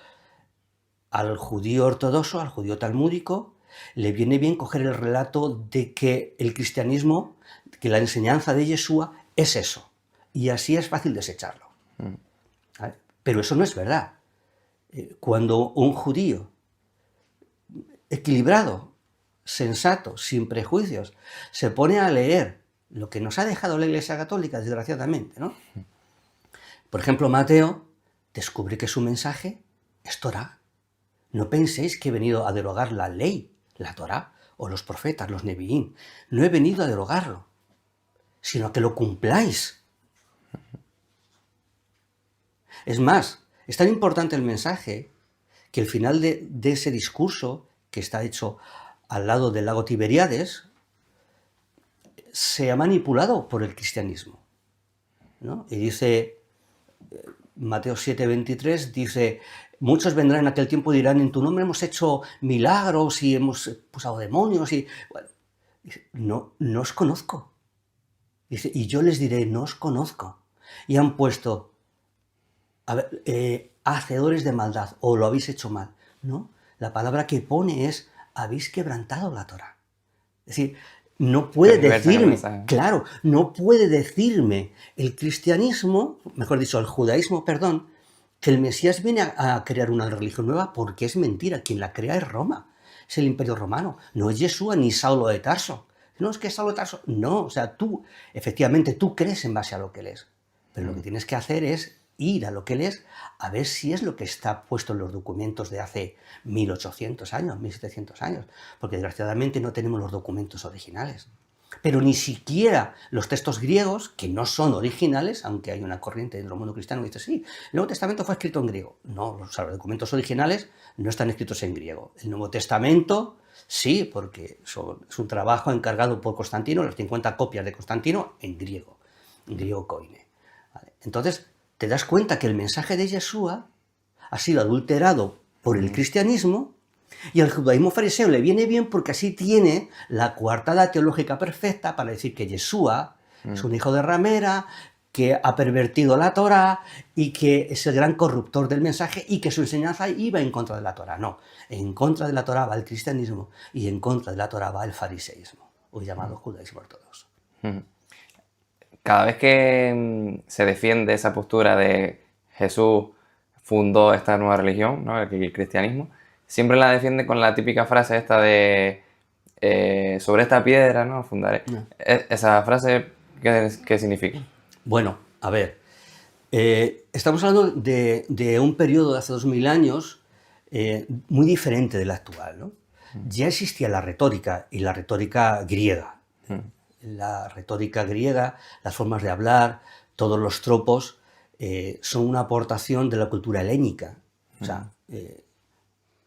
al judío ortodoxo, al judío talmúdico, le viene bien coger el relato de que el cristianismo, que la enseñanza de Yeshua es eso. Y así es fácil desecharlo. ¿Vale? Pero eso no es verdad. Cuando un judío equilibrado, sensato, sin prejuicios, se pone a leer lo que nos ha dejado la Iglesia Católica, desgraciadamente, ¿no? Por ejemplo, Mateo descubre que su mensaje es Torá. No penséis que he venido a derogar la ley, la Torá, o los profetas, los Neviín. No he venido a derogarlo, sino a que lo cumpláis. Es más, es tan importante el mensaje que el final de ese discurso, que está hecho al lado del lago Tiberíades, se ha manipulado por el cristianismo, ¿no? Y dice, Mateo 7:23, dice, muchos vendrán en aquel tiempo y dirán, en tu nombre hemos hecho milagros y hemos expulsado demonios y... Bueno, dice, no os conozco. Dice, y yo les diré, no os conozco. Y han puesto, a ver, hacedores de maldad, o lo habéis hecho mal. No, la palabra que pone es, habéis quebrantado la Torá. Es decir, no puede decirme, claro, no puede decirme el cristianismo, mejor dicho, el judaísmo, perdón, que el Mesías viene a crear una religión nueva, porque es mentira. Quien la crea es Roma, es el Imperio Romano, no es Yeshua ni Saulo de Tarso. No es que Saulo de Tarso, no, o sea, tú, efectivamente, tú crees en base a lo que lees, pero lo que tienes que hacer es ir a lo que lees a ver si es lo que está puesto en los documentos de hace 1800 años, 1700 años, porque desgraciadamente no tenemos los documentos originales. Pero ni siquiera los textos griegos, que no son originales, aunque hay una corriente dentro del mundo cristiano que dice, sí, el Nuevo Testamento fue escrito en griego. No, o sea, los documentos originales no están escritos en griego. El Nuevo Testamento, sí, porque es un trabajo encargado por Constantino, las 50 copias de Constantino en griego koine. ¿Vale? Entonces, te das cuenta que el mensaje de Yeshua ha sido adulterado por el cristianismo, y al judaísmo fariseo le viene bien porque así tiene la coartada teológica perfecta para decir que Yeshua es un hijo de ramera, que ha pervertido la Torá y que es el gran corruptor del mensaje y que su enseñanza iba en contra de la Torá. No, en contra de la Torá va el cristianismo y en contra de la Torá va el fariseísmo, o llamado judaísmo ortodoxo. Cada vez que se defiende esa postura de Jesús fundó esta nueva religión, ¿no? El cristianismo, siempre la defiende con la típica frase esta de sobre esta piedra, ¿no? Fundaré. Esa frase, ¿qué significa? Bueno, a ver, estamos hablando de un periodo de hace 2000 años muy diferente del actual, ¿no? Ya existía la retórica, y la retórica griega. La retórica griega, las formas de hablar, todos los tropos, son una aportación de la cultura helénica. O sea,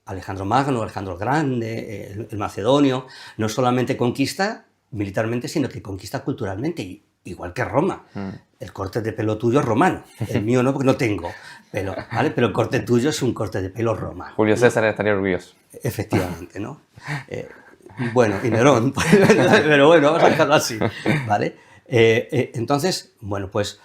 Alejandro Magno, Alejandro el Grande, el macedonio, no solamente conquista militarmente, sino que conquista culturalmente, igual que Roma. El corte de pelo tuyo es romano, el mío no, porque no tengo pelo, ¿vale? Pero el corte tuyo es un corte de pelo romano. Julio César estaría orgulloso. Efectivamente, ¿no? Bueno, y Nerón, pero bueno, vamos a dejarlo así, ¿vale? Entonces, bueno, pues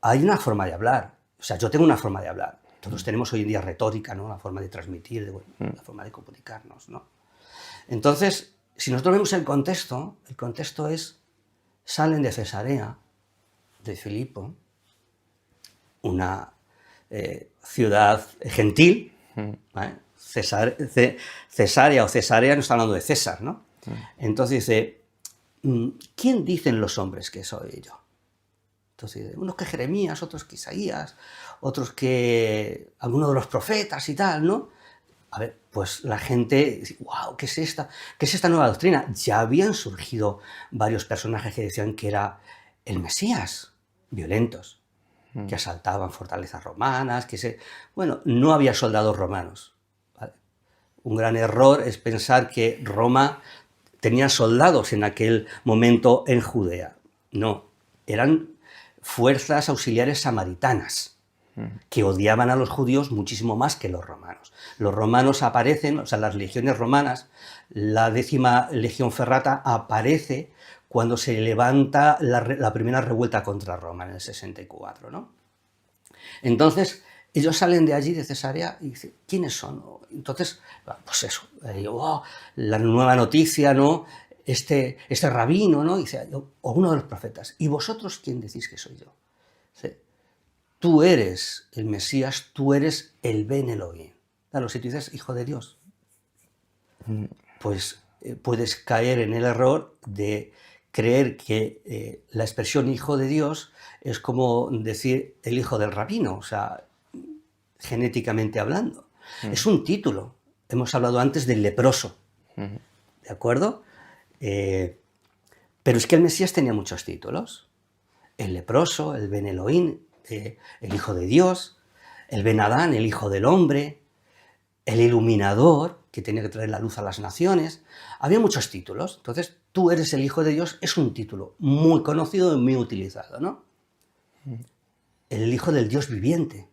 hay una forma de hablar, o sea, yo tengo una forma de hablar, todos tenemos hoy en día retórica, ¿no? La forma de transmitir, la forma de comunicarnos, ¿no? Entonces, si nosotros vemos el contexto es, salen de Cesarea, de Filipo, una ciudad gentil, ¿vale? Cesarea o Cesarea, no está hablando de César, ¿no? Entonces dice, ¿quién dicen los hombres que soy yo? Entonces, unos que Jeremías, otros que Isaías, otros que alguno de los profetas y tal, ¿no? A ver, pues la gente dice, wow, ¿qué es esta nueva doctrina? Ya habían surgido varios personajes que decían que era el Mesías, violentos, que asaltaban fortalezas romanas, bueno, no había soldados romanos. ¿Vale? Un gran error es pensar que Roma tenía soldados en aquel momento en Judea. No, eran fuerzas auxiliares samaritanas que odiaban a los judíos muchísimo más que los romanos. Los romanos aparecen, o sea, las legiones romanas, la 10ª legión ferrata aparece cuando se levanta la primera revuelta contra Roma en el 64, ¿no? Entonces, ellos salen de allí, de Cesarea, y dicen, ¿quiénes son? Entonces, pues eso, la nueva noticia, ¿no? Este rabino, ¿no? Dice, o uno de los profetas, ¿y vosotros quién decís que soy yo? ¿Sí? Tú eres el Mesías, tú eres el Ben Elohim. Claro, si tú dices hijo de Dios, pues puedes caer en el error de creer que la expresión hijo de Dios es como decir el hijo del rabino, o sea, genéticamente hablando. Es un título. Hemos hablado antes del leproso, ¿de acuerdo? Pero es que el Mesías tenía muchos títulos. El leproso, el Ben Elohim, el hijo de Dios, el Ben Adán, el hijo del hombre, el iluminador, que tenía que traer la luz a las naciones. Había muchos títulos. Entonces, tú eres el hijo de Dios es un título muy conocido y muy utilizado, ¿no? El hijo del Dios viviente.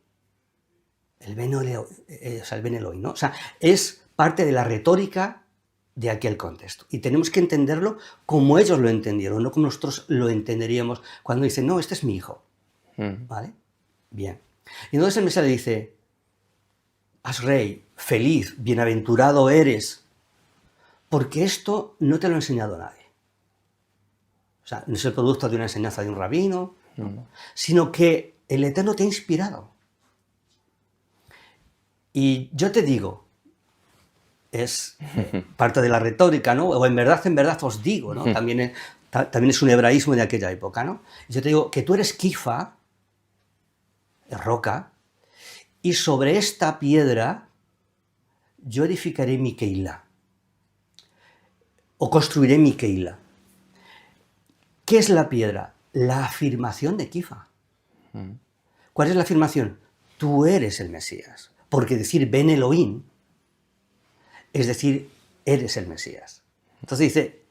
El Ben Elohim, ¿no? O sea, es parte de la retórica de aquel contexto. Y tenemos que entenderlo como ellos lo entendieron, no como nosotros lo entenderíamos cuando dicen, no, este es mi hijo. ¿Vale? Bien. Y entonces el Mesías le dice, haz rey, feliz, bienaventurado eres, porque esto no te lo ha enseñado nadie. O sea, no es el producto de una enseñanza de un rabino, sino que el Eterno te ha inspirado. Y yo te digo, es parte de la retórica, ¿no? O en verdad os digo, ¿no? También es un hebraísmo de aquella época, ¿no? Yo te digo que tú eres Kifa, roca, y sobre esta piedra yo edificaré mi Keilah, o construiré mi Keilah. ¿Qué es la piedra? La afirmación de Kifa. ¿Cuál es la afirmación? Tú eres el Mesías. Porque decir Ben Elohim es decir, eres el Mesías. Entonces dice,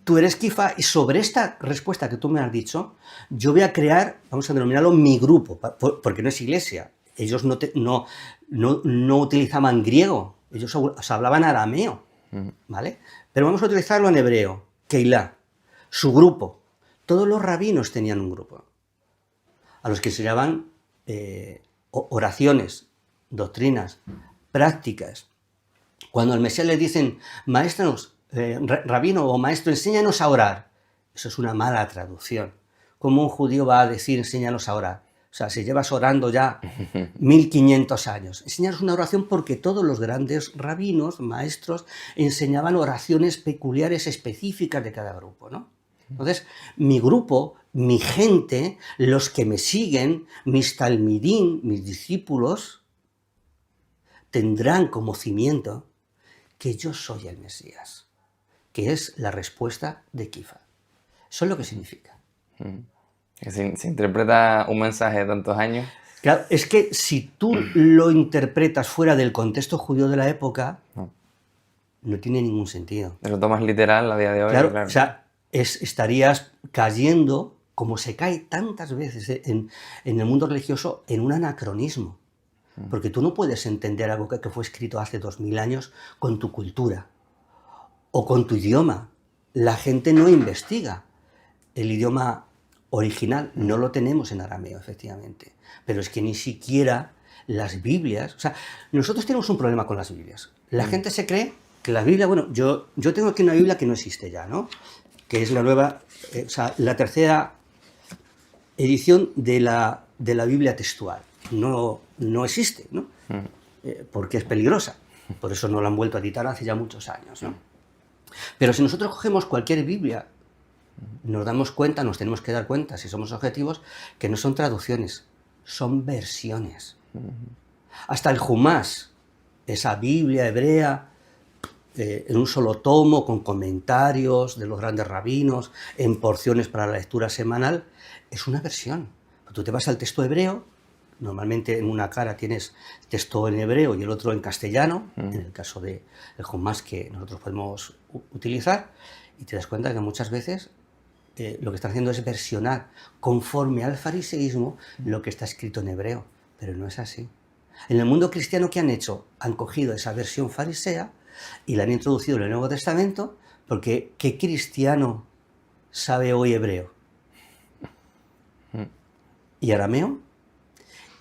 tú eres Kifa y sobre esta respuesta que tú me has dicho, yo voy a crear, vamos a denominarlo mi grupo, porque no es iglesia. Ellos no utilizaban griego, ellos hablaban arameo, ¿vale? Pero vamos a utilizarlo en hebreo, Keilah, su grupo. todos los rabinos tenían un grupo, a los que se llamaban oraciones, doctrinas, prácticas. Cuando al Mesías le dicen, maestros, rabino o maestro, enséñanos a orar, eso es una mala traducción. ¿Cómo un judío va a decir, enséñanos a orar? O sea, si llevas orando ya 1500 años, enséñanos una oración, porque todos los grandes rabinos, maestros, enseñaban oraciones peculiares, específicas de cada grupo, ¿no? Entonces, mi grupo, mi gente, los que me siguen, mis talmidín, mis discípulos, tendrán como cimiento que yo soy el Mesías, que es la respuesta de Kifa. Eso es lo que significa. Se interpreta un mensaje de tantos años. Claro, es que si tú lo interpretas fuera del contexto judío de la época, no tiene ningún sentido. Te lo tomas literal a día de hoy. Claro, o sea, estarías cayendo, como se cae tantas veces en el mundo religioso, en un anacronismo. Porque tú no puedes entender algo que fue escrito hace 2000 años con tu cultura o con tu idioma. La gente no investiga. El idioma original no lo tenemos en arameo, efectivamente. Pero es que ni siquiera las Biblias... O sea, nosotros tenemos un problema con las Biblias. La gente se cree que la Biblia... Bueno, yo tengo aquí una Biblia que no existe ya, ¿no? Que es la nueva... o sea, la tercera edición de la Biblia textual. No existe, ¿no? Porque es peligrosa. Por eso no la han vuelto a editar hace ya muchos años, ¿no? Pero si nosotros cogemos cualquier Biblia, nos damos cuenta, nos tenemos que dar cuenta, si somos objetivos, que no son traducciones, son versiones. Hasta el Jumás, esa Biblia hebrea, en un solo tomo, con comentarios de los grandes rabinos, en porciones para la lectura semanal, es una versión. Tú te vas al texto hebreo, normalmente en una cara tienes texto en hebreo y el otro en castellano, en el caso del Jumás que nosotros podemos utilizar, y te das cuenta que muchas veces lo que están haciendo es versionar conforme al fariseísmo lo que está escrito en hebreo, pero no es así. En el mundo cristiano, ¿qué han hecho? Han cogido esa versión farisea y la han introducido en el Nuevo Testamento, porque ¿qué cristiano sabe hoy hebreo? ¿Y arameo?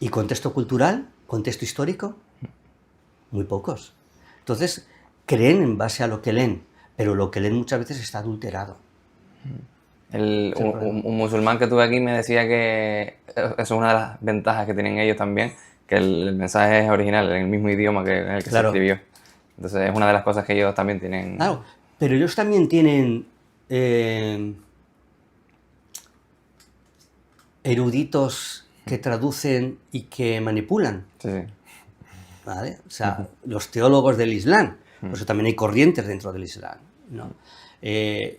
¿Y contexto cultural? ¿Contexto histórico? Muy pocos. Entonces, creen en base a lo que leen, pero lo que leen muchas veces está adulterado. Un musulmán que tuve aquí me decía que eso es una de las ventajas que tienen ellos también, que el mensaje es original, en el mismo idioma en el que se escribió. Entonces es una de las cosas que ellos también tienen. Claro, pero ellos también tienen eruditos que traducen y que manipulan. Sí, sí. ¿Vale? O sea, los teólogos del Islam, por eso también hay corrientes dentro del Islam, ¿no?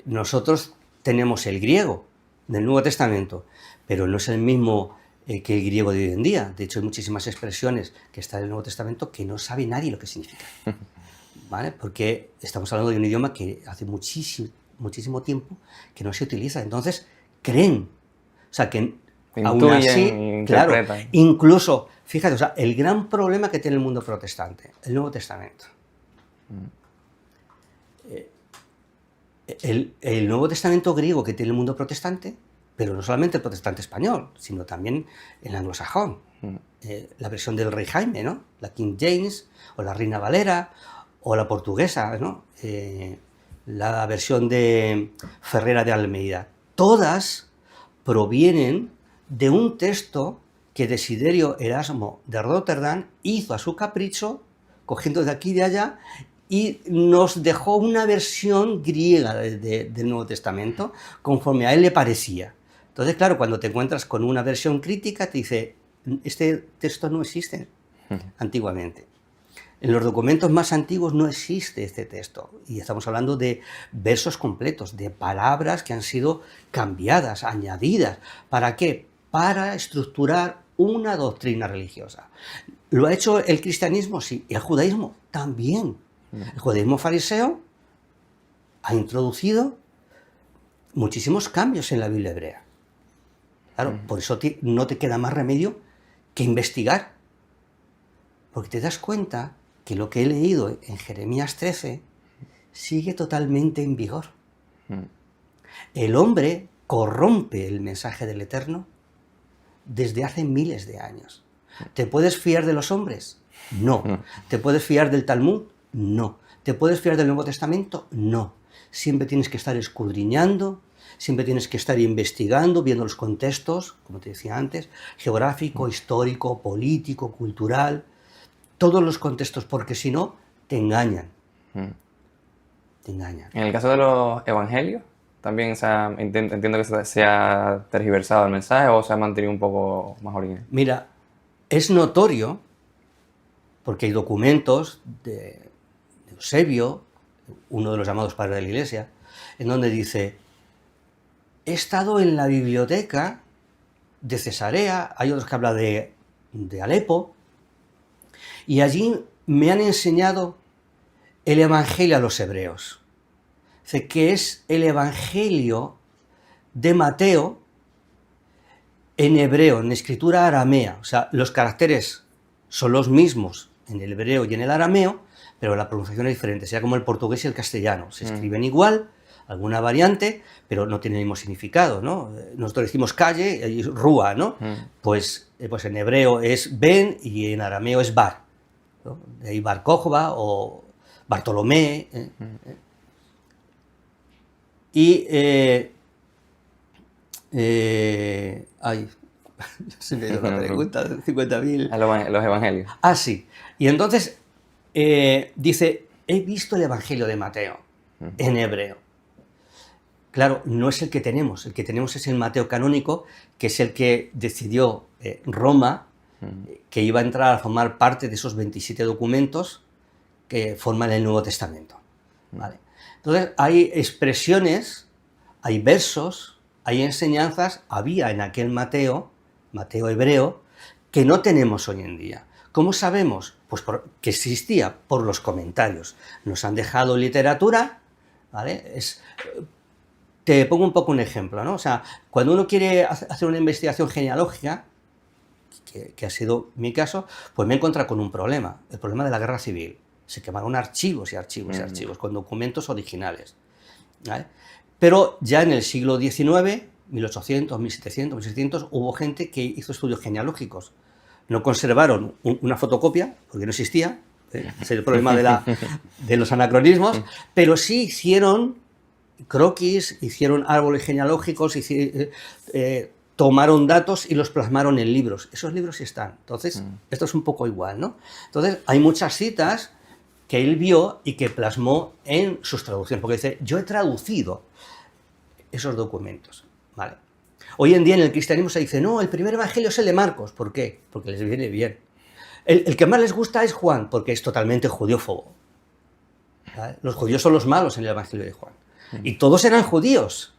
Nosotros tenemos el griego del Nuevo Testamento, pero no es el mismo que el griego de hoy en día. De hecho, hay muchísimas expresiones que están en el Nuevo Testamento que no sabe nadie lo que significan, ¿vale? Porque estamos hablando de un idioma que hace muchísimo tiempo que no se utiliza. Entonces, creen. O sea, que aún así, claro, incluso, fíjate, o sea, el gran problema que tiene el mundo protestante, el Nuevo Testamento. El Nuevo Testamento griego que tiene el mundo protestante, pero no solamente el protestante español, sino también el anglosajón. La versión del Rey Jaime, ¿no? La King James, o la Reina Valera, o la portuguesa, ¿no? La versión de Ferrera de Almeida. Todas provienen de un texto que Desiderio Erasmo de Rotterdam hizo a su capricho, cogiendo de aquí y de allá, y nos dejó una versión griega del Nuevo Testamento, conforme a él le parecía. Entonces, claro, cuando te encuentras con una versión crítica, te dice, este texto no existe antiguamente. En los documentos más antiguos no existe este texto, y estamos hablando de versos completos, de palabras que han sido cambiadas, añadidas. ¿Para qué? Para estructurar una doctrina religiosa. ¿Lo ha hecho el cristianismo? Sí. ¿Y el judaísmo? También. El judaísmo fariseo ha introducido muchísimos cambios en la Biblia hebrea. Claro, por eso no te queda más remedio que investigar. Porque te das cuenta que lo que he leído en Jeremías 13 sigue totalmente en vigor. El hombre corrompe el mensaje del Eterno desde hace miles de años. ¿Te puedes fiar de los hombres? No. ¿Te puedes fiar del Talmud? No. ¿Te puedes fiar del Nuevo Testamento? No. Siempre tienes que estar escudriñando, siempre tienes que estar investigando, viendo los contextos, como te decía antes, geográfico, histórico, político, cultural, todos los contextos, porque si no, te engañan. Te engañan. En el caso de los evangelios, también entiendo que se ha tergiversado el mensaje o se ha mantenido un poco más original. Mira, es notorio, porque hay documentos de Eusebio, uno de los llamados padres de la Iglesia, en donde dice: he estado en la biblioteca de Cesarea, hay otros que hablan de Alepo, y allí me han enseñado el Evangelio a los hebreos. Dice que es el Evangelio de Mateo en hebreo, en escritura aramea. O sea, los caracteres son los mismos en el hebreo y en el arameo, pero la pronunciación es diferente, sea como el portugués y el castellano. Se escriben igual, alguna variante, pero no tienen el mismo significado, ¿no? Nosotros decimos calle y rúa, ¿no? Pues en hebreo es ben y en arameo es bar, ¿no? De ahí Bar Kokhba o Bartolomé. Ay, se me dio la pregunta, 50.000. Los evangelios. Ah, sí. Y entonces dice: he visto el Evangelio de Mateo en hebreo. Claro, no es el que tenemos es el Mateo canónico, que es el que decidió Roma, que iba a entrar a formar parte de esos 27 documentos que forman el Nuevo Testamento. ¿Vale? Entonces hay expresiones, hay versos, hay enseñanzas, había en aquel Mateo hebreo, que no tenemos hoy en día. ¿Cómo sabemos? Pues que existía por los comentarios. Nos han dejado literatura, ¿vale? Te pongo un poco un ejemplo, ¿no? O sea, cuando uno quiere hacer una investigación genealógica, que ha sido mi caso, pues me he encontrado con un problema, el problema de la guerra civil. Se quemaron archivos y archivos y archivos con documentos originales, ¿vale? Pero ya en el siglo XIX, 1800, 1700, 1600, hubo gente que hizo estudios genealógicos. No conservaron una fotocopia, porque no existía, es el problema de los anacronismos, pero sí hicieron croquis, hicieron árboles genealógicos, tomaron datos y los plasmaron en libros. Esos libros sí están. Entonces, esto es un poco igual, ¿no? Entonces, hay muchas citas que él vio y que plasmó en sus traducciones, porque dice: yo he traducido esos documentos, ¿vale? Hoy en día en el cristianismo se dice: no, el primer evangelio es el de Marcos. ¿Por qué? Porque les viene bien. El que más les gusta es Juan, porque es totalmente judiófobo, ¿vale? Los judíos son los malos en el evangelio de Juan. Y todos eran judíos,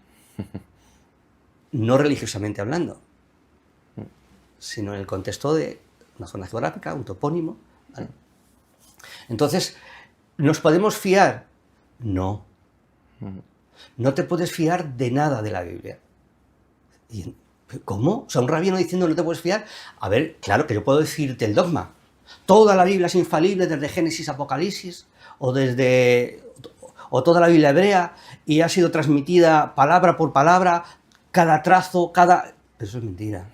no religiosamente hablando, sino en el contexto de una zona geográfica, un topónimo, ¿vale? Entonces, ¿nos podemos fiar? No. No te puedes fiar de nada de la Biblia. ¿Cómo? O sea, un rabino diciendo no te puedes fiar. A ver, claro que yo puedo decirte el dogma. Toda la Biblia es infalible desde Génesis a Apocalipsis, o toda la Biblia hebrea, y ha sido transmitida palabra por palabra, cada trazo, cada... Eso es mentira.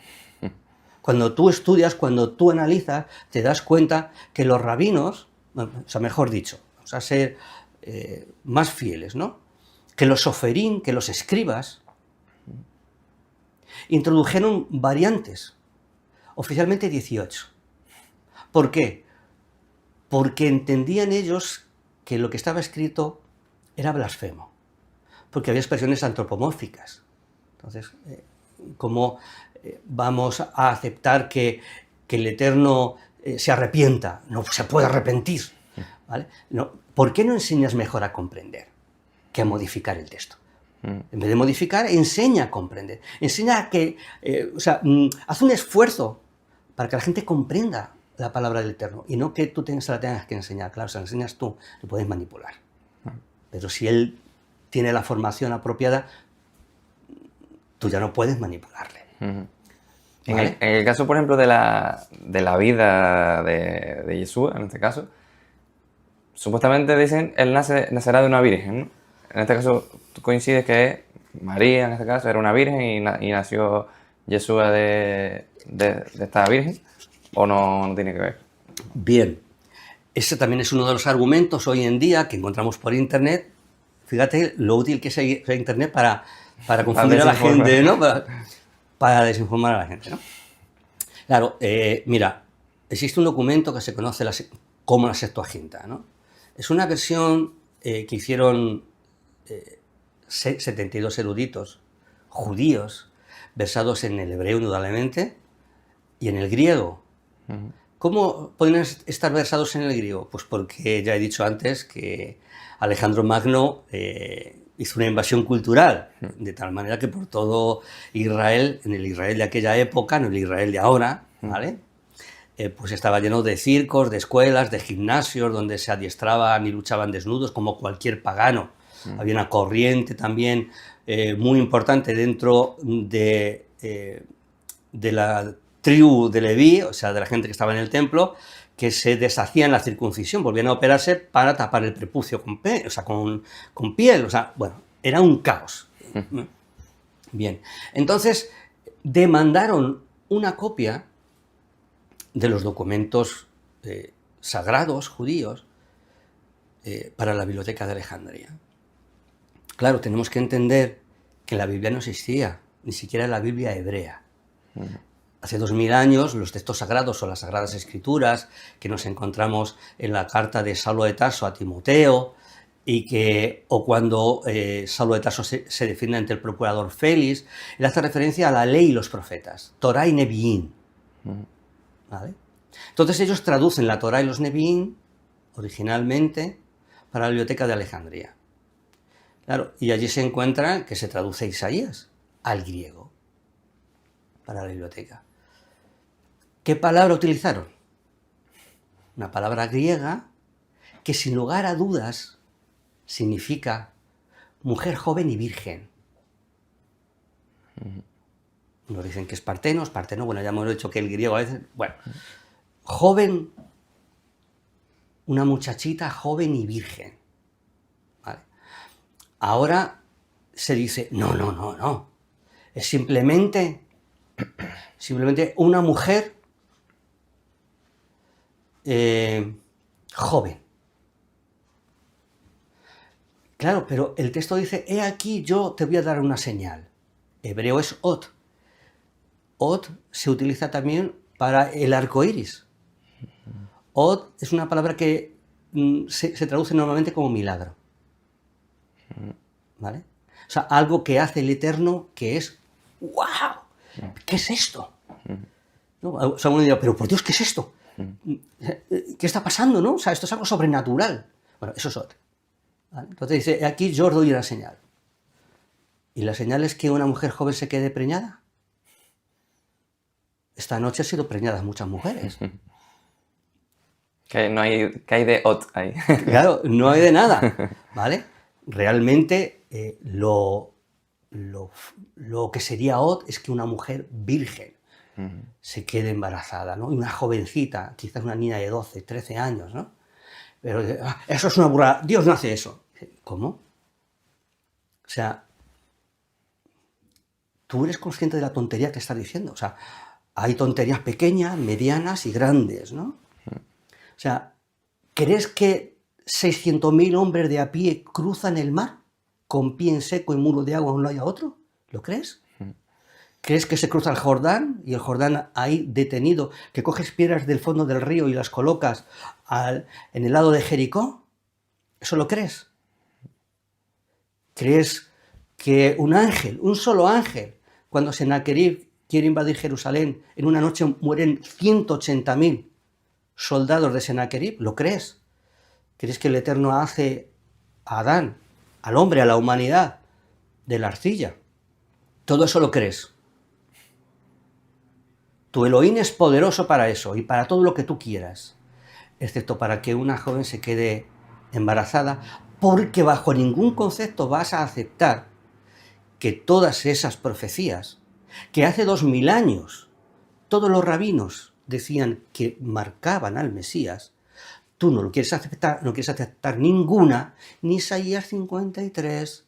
Cuando tú estudias, cuando tú analizas, te das cuenta que los rabinos, o sea, mejor dicho, vamos a ser más fieles, ¿no? Que los soferín, que los escribas, introdujeron variantes, oficialmente 18. ¿Por qué? Porque entendían ellos que lo que estaba escrito era blasfemo, porque había expresiones antropomórficas. Entonces, ¿cómo vamos a aceptar que el Eterno se arrepienta? No se puede arrepentir, ¿vale? No, ¿por qué no enseñas mejor a comprender que a modificar el texto? En vez de modificar, enseña a comprender. Enseña a que, haz un esfuerzo para que la gente comprenda la palabra del Eterno y no que tú se la tengas que enseñar. Claro, si la enseñas tú, lo puedes manipular. Pero si él tiene la formación apropiada, tú ya no puedes manipularle. ¿Vale? En el caso, por ejemplo, de la vida de Jesús, en este caso, supuestamente dicen, él nacerá de una virgen, ¿no? En este caso, tú coincides que María, en este caso, era una virgen y nació Yeshua de esta virgen, ¿o no tiene que ver? Bien, ese también es uno de los argumentos hoy en día que encontramos por Internet. Fíjate lo útil que es Internet para confundir a la desinformar. gente, ¿no? Para desinformar a la gente, ¿no? Claro, mira, existe un documento que se conoce como la Septuaginta, ¿no? Es una versión que hicieron 72 eruditos judíos, versados en el hebreo indudablemente y en el griego. ¿Cómo podrían estar versados en el griego? Pues porque ya he dicho antes que Alejandro Magno hizo una invasión cultural, de tal manera que por todo Israel, en el Israel de aquella época, no el Israel de ahora, ¿vale? Pues estaba lleno de circos, de escuelas, de gimnasios, donde se adiestraban y luchaban desnudos, como cualquier pagano. Había una corriente también muy importante dentro de la tribu de Leví, o sea, de la gente que estaba en el templo, que se deshacían la circuncisión, volvían a operarse para tapar el prepucio con piel, o sea, bueno, era un caos. Bien, entonces demandaron una copia de los documentos sagrados judíos para la Biblioteca de Alejandría. Claro, tenemos que entender que la Biblia no existía, ni siquiera la Biblia hebrea. Hace 2000 años, los textos sagrados o las Sagradas Escrituras que nos encontramos en la carta de Saulo de Tarso a Timoteo, o cuando Saulo de Tarso se defiende ante el procurador Félix, él hace referencia a la ley y los profetas, Torá y Neviín. ¿Vale? Entonces ellos traducen la Torá y los Neviín originalmente para la Biblioteca de Alejandría. Claro, y allí se encuentra que se traduce Isaías al griego para la biblioteca. ¿Qué palabra utilizaron? Una palabra griega que sin lugar a dudas significa mujer joven y virgen. Nos dicen que es parteno, bueno, ya hemos dicho que el griego a veces... Bueno, joven, una muchachita joven y virgen. ¿Vale? Ahora se dice, no, es simplemente una mujer joven. Claro, pero el texto dice, he aquí yo te voy a dar una señal. Hebreo es ot. Ot se utiliza también para el arco iris. Ot es una palabra que se traduce normalmente como milagro. ¿Vale? O sea, algo que hace el Eterno que es ¡wow! ¿Qué es esto? ¿No? O sea, uno dirá, pero por Dios, ¿qué es esto? ¿Qué está pasando? ¿No? O sea, esto es algo sobrenatural. Bueno, eso es Ot. ¿Vale? Entonces dice, aquí yo os doy una señal. ¿Y la señal es que una mujer joven se quede preñada? Esta noche han sido preñadas muchas mujeres. Que hay de Ot ahí. Claro, no hay de nada, ¿vale? Realmente lo que sería Ot es que una mujer virgen se quede embarazada, ¿no? Y una jovencita, quizás una niña de 12, 13 años, ¿no? Pero eso es una burrada, Dios no hace eso. ¿Cómo? O sea, tú eres consciente de la tontería que estás diciendo. O sea, hay tonterías pequeñas, medianas y grandes, ¿no? O sea, ¿crees que 600.000 hombres de a pie cruzan el mar con pie en seco y muro de agua a un lado y a otro? ¿Lo crees? ¿Crees que se cruza el Jordán y el Jordán ahí detenido, que coges piedras del fondo del río y las colocas en el lado de Jericó? ¿Eso lo crees? ¿Crees que un ángel, un solo ángel, cuando Sennacherib quiere invadir Jerusalén, en una noche mueren 180.000 soldados de Sennacherib? ¿Lo crees? ¿Crees que el Eterno hace a Adán, al hombre, a la humanidad, de la arcilla? ¿Todo eso lo crees? Tu Elohim es poderoso para eso y para todo lo que tú quieras, excepto para que una joven se quede embarazada, porque bajo ningún concepto vas a aceptar que todas esas profecías, que hace 2000 años todos los rabinos decían que marcaban al Mesías, tú no lo quieres aceptar, no quieres aceptar ninguna, ni Isaías 53,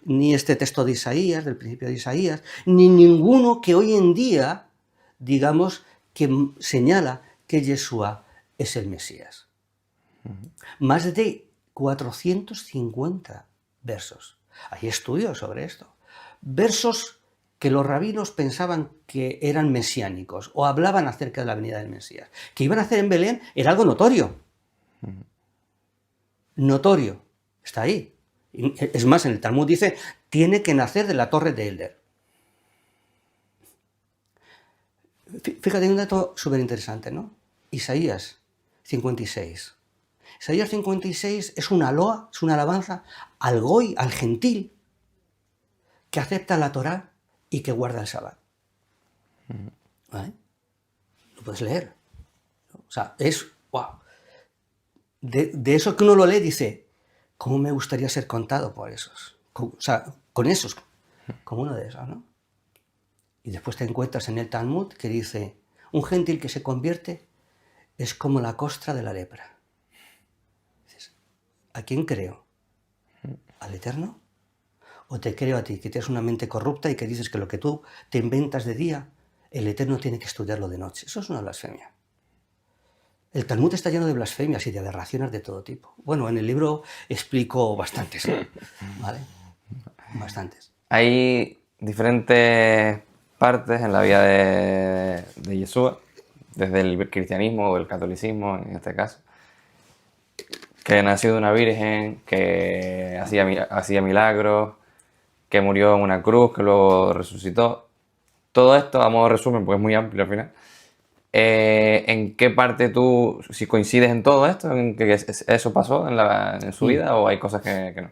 ni este texto de Isaías, del principio de Isaías, ni ninguno que hoy en día, digamos, que señala que Yeshua es el Mesías. Más de 450 versos. Hay estudios sobre esto. Versos que los rabinos pensaban que eran mesiánicos o hablaban acerca de la venida del Mesías. Que iban a hacer en Belén era algo notorio. Notorio. Está ahí. Es más, en el Talmud dice, tiene que nacer de la torre de Elder. Fíjate, hay un dato súper interesante, ¿no? Isaías 56. Isaías 56 es una loa, es una alabanza al goy, al gentil, que acepta la Torá y que guarda el Sabbat. ¿Vale? Lo puedes leer. O sea, es, wow. De eso que uno lo lee, dice, ¿cómo me gustaría ser contado por esos? O sea, con esos, como uno de esos, ¿no? Y después te encuentras en el Talmud que dice, un gentil que se convierte es como la costra de la lepra. Dices, ¿a quién creo? ¿Al Eterno? ¿O te creo a ti, que tienes una mente corrupta y que dices que lo que tú te inventas de día, el Eterno tiene que estudiarlo de noche? Eso es una blasfemia. El Talmud está lleno de blasfemias y de aberraciones de todo tipo. Bueno, en el libro explico bastantes, ¿vale? Bastantes. Hay diferentes partes en la vida de Yeshua, desde el cristianismo o el catolicismo en este caso, que nació de una virgen, que hacía milagros, que murió en una cruz, que luego resucitó. Todo esto, a modo de resumen, porque es muy amplio al final. ¿En qué parte tú, si coincides en todo esto, en que eso pasó en su vida, o hay cosas que no?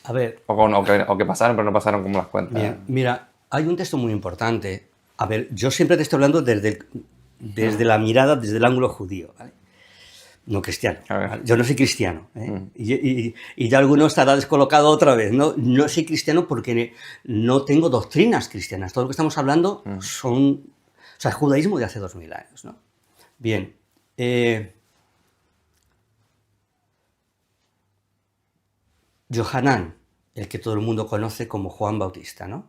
A ver. O que pasaron, pero no pasaron como las cuentas. Bien, mira, hay un texto muy importante. A ver, yo siempre te estoy hablando desde la mirada, desde el ángulo judío, ¿vale? No cristiano. ¿Vale? Yo no soy cristiano. Y ya alguno estará descolocado otra vez. No soy cristiano porque no tengo doctrinas cristianas. Todo lo que estamos hablando son... O sea, el judaísmo de hace 2000 años, ¿no? Bien. Yohanan, el que todo el mundo conoce como Juan Bautista, ¿no?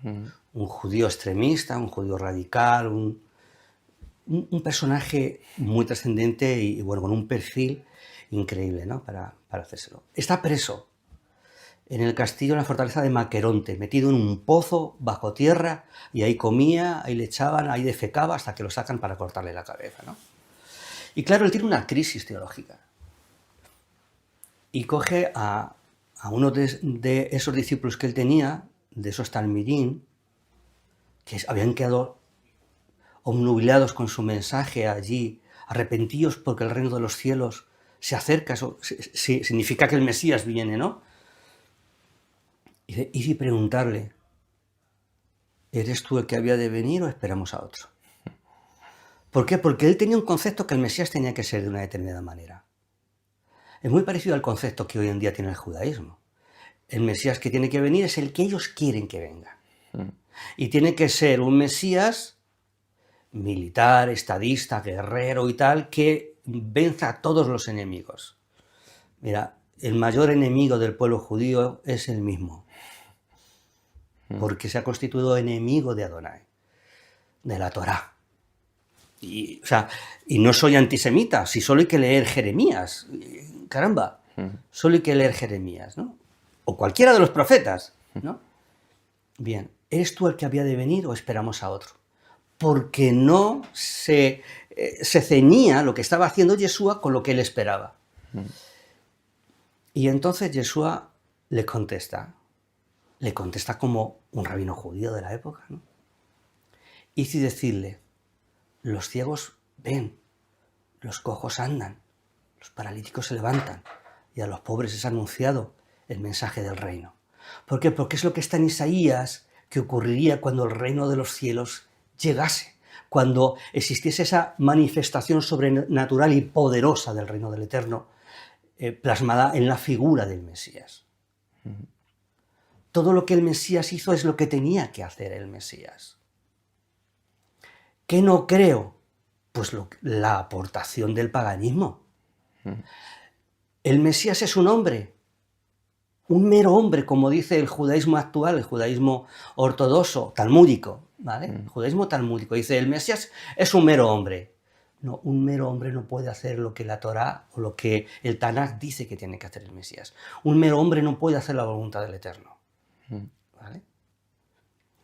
Un judío extremista, un judío radical, un personaje muy trascendente y bueno, con un perfil increíble, ¿no? Para hacérselo. Está preso en el castillo, en la fortaleza de Maqueronte, metido en un pozo bajo tierra, y ahí comía, ahí le echaban, ahí defecaba, hasta que lo sacan para cortarle la cabeza, ¿no? Y claro, él tiene una crisis teológica. Y coge a uno de esos discípulos que él tenía, de esos talmidín, que habían quedado obnubilados con su mensaje allí, arrepentidos porque el reino de los cielos se acerca, eso significa que el Mesías viene, ¿no? Y preguntarle, ¿eres tú el que había de venir o esperamos a otro? ¿Por qué? Porque él tenía un concepto que el Mesías tenía que ser de una determinada manera. Es muy parecido al concepto que hoy en día tiene el judaísmo. El Mesías que tiene que venir es el que ellos quieren que venga. Y tiene que ser un Mesías militar, estadista, guerrero y tal, que venza a todos los enemigos. Mira, el mayor enemigo del pueblo judío es el mismo, porque se ha constituido enemigo de Adonai, de la Torá. Y no soy antisemita, si solo hay que leer Jeremías, caramba, solo hay que leer Jeremías, ¿no? O cualquiera de los profetas, ¿no? Bien, ¿eres tú el que había de venir o esperamos a otro? Porque no se ceñía lo que estaba haciendo Yeshua con lo que él esperaba. Y entonces Yeshua le contesta como un rabino judío de la época, ¿no? Y si decirle, los ciegos ven, los cojos andan, los paralíticos se levantan, y a los pobres es anunciado el mensaje del reino. ¿Por qué? Porque es lo que está en Isaías, que ocurriría cuando el reino de los cielos llegase, cuando existiese esa manifestación sobrenatural y poderosa del reino del Eterno, plasmada en la figura del Mesías. Todo lo que el Mesías hizo es lo que tenía que hacer el Mesías. ¿Qué no creo? Pues la aportación del paganismo. ¿El Mesías es un hombre? un mero hombre, como dice el judaísmo actual, el judaísmo ortodoxo, talmúdico, ¿vale? El judaísmo talmúdico dice, el Mesías es un mero hombre. No, un mero hombre no puede hacer lo que la Torá o lo que el Tanaj dice que tiene que hacer el Mesías. Un mero hombre no puede hacer la voluntad del Eterno, ¿vale?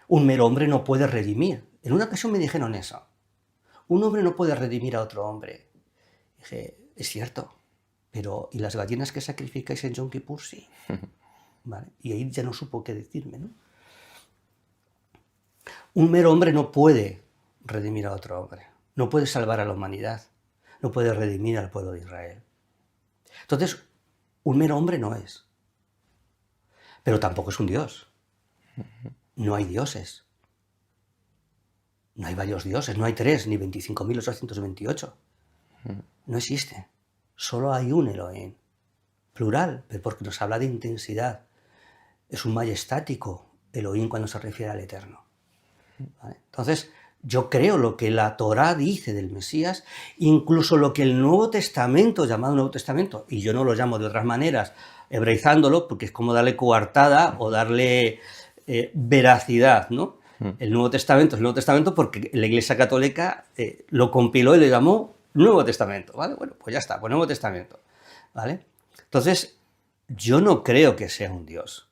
Un mero hombre no puede redimir. En una ocasión me dijeron eso. Un hombre no puede redimir a otro hombre. Dije, es cierto, pero ¿y las gallinas que sacrificáis en Yom Kippur? Sí. ¿Vale? Y ahí ya no supo qué decirme, ¿no? Un mero hombre no puede redimir a otro hombre, no puede salvar a la humanidad, no puede redimir al pueblo de Israel. Entonces, un mero hombre no es, pero tampoco es un dios. No hay dioses. No hay varios dioses, no hay 3, ni 25.828. No existe. Solo hay un Elohim. Plural, pero porque nos habla de intensidad. Es un majestático Elohim cuando se refiere al Eterno. ¿Vale? Entonces, yo creo lo que la Torá dice del Mesías, incluso lo que el Nuevo Testamento, llamado Nuevo Testamento, y yo no lo llamo de otras maneras, hebraizándolo, porque es como darle coartada o darle veracidad, ¿no? El Nuevo Testamento es el Nuevo Testamento porque la Iglesia Católica lo compiló y le llamó Nuevo Testamento, ¿vale? Bueno, pues ya está, pues Nuevo Testamento, ¿vale? Entonces, yo no creo que sea un Dios,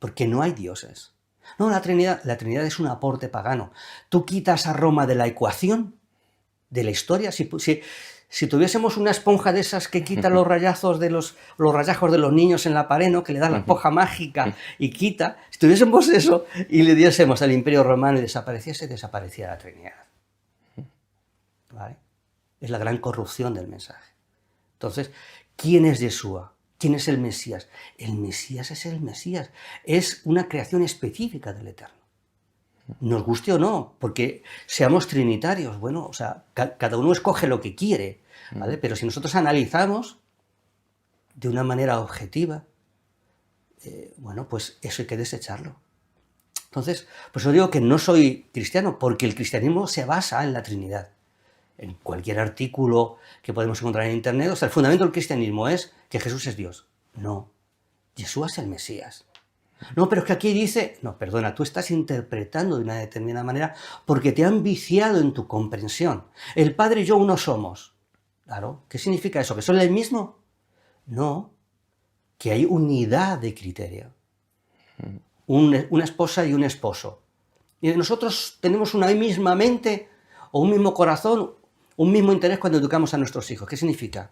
porque no hay dioses. No, la Trinidad es un aporte pagano. Tú quitas a Roma de la ecuación, de la historia. Si tuviésemos una esponja de esas que quita los rayajos de los niños en la pared, ¿no? Que le da la esponja mágica y quita, si tuviésemos eso y le diésemos al Imperio Romano y desaparecía la Trinidad. ¿Vale? Es la gran corrupción del mensaje. Entonces, ¿quién es Yeshua? ¿Quién es el Mesías? El Mesías es el Mesías. Es una creación específica del Eterno. Nos guste o no, porque seamos trinitarios, bueno, o sea, cada uno escoge lo que quiere, ¿vale? Pero si nosotros analizamos de una manera objetiva, bueno, pues eso hay que desecharlo. Entonces, pues yo digo que no soy cristiano, porque el cristianismo se basa en la Trinidad. En cualquier artículo que podemos encontrar en Internet, o sea, el fundamento del cristianismo es que Jesús es Dios. No, Yeshua es el Mesías. No, pero es que aquí dice, no, perdona, tú estás interpretando de una determinada manera porque te han viciado en tu comprensión. El Padre y yo uno somos. Claro, ¿qué significa eso? ¿Que son el mismo? No, que hay unidad de criterio. Una esposa y un esposo. Y nosotros tenemos una misma mente o un mismo corazón, un mismo interés cuando educamos a nuestros hijos. ¿Qué significa?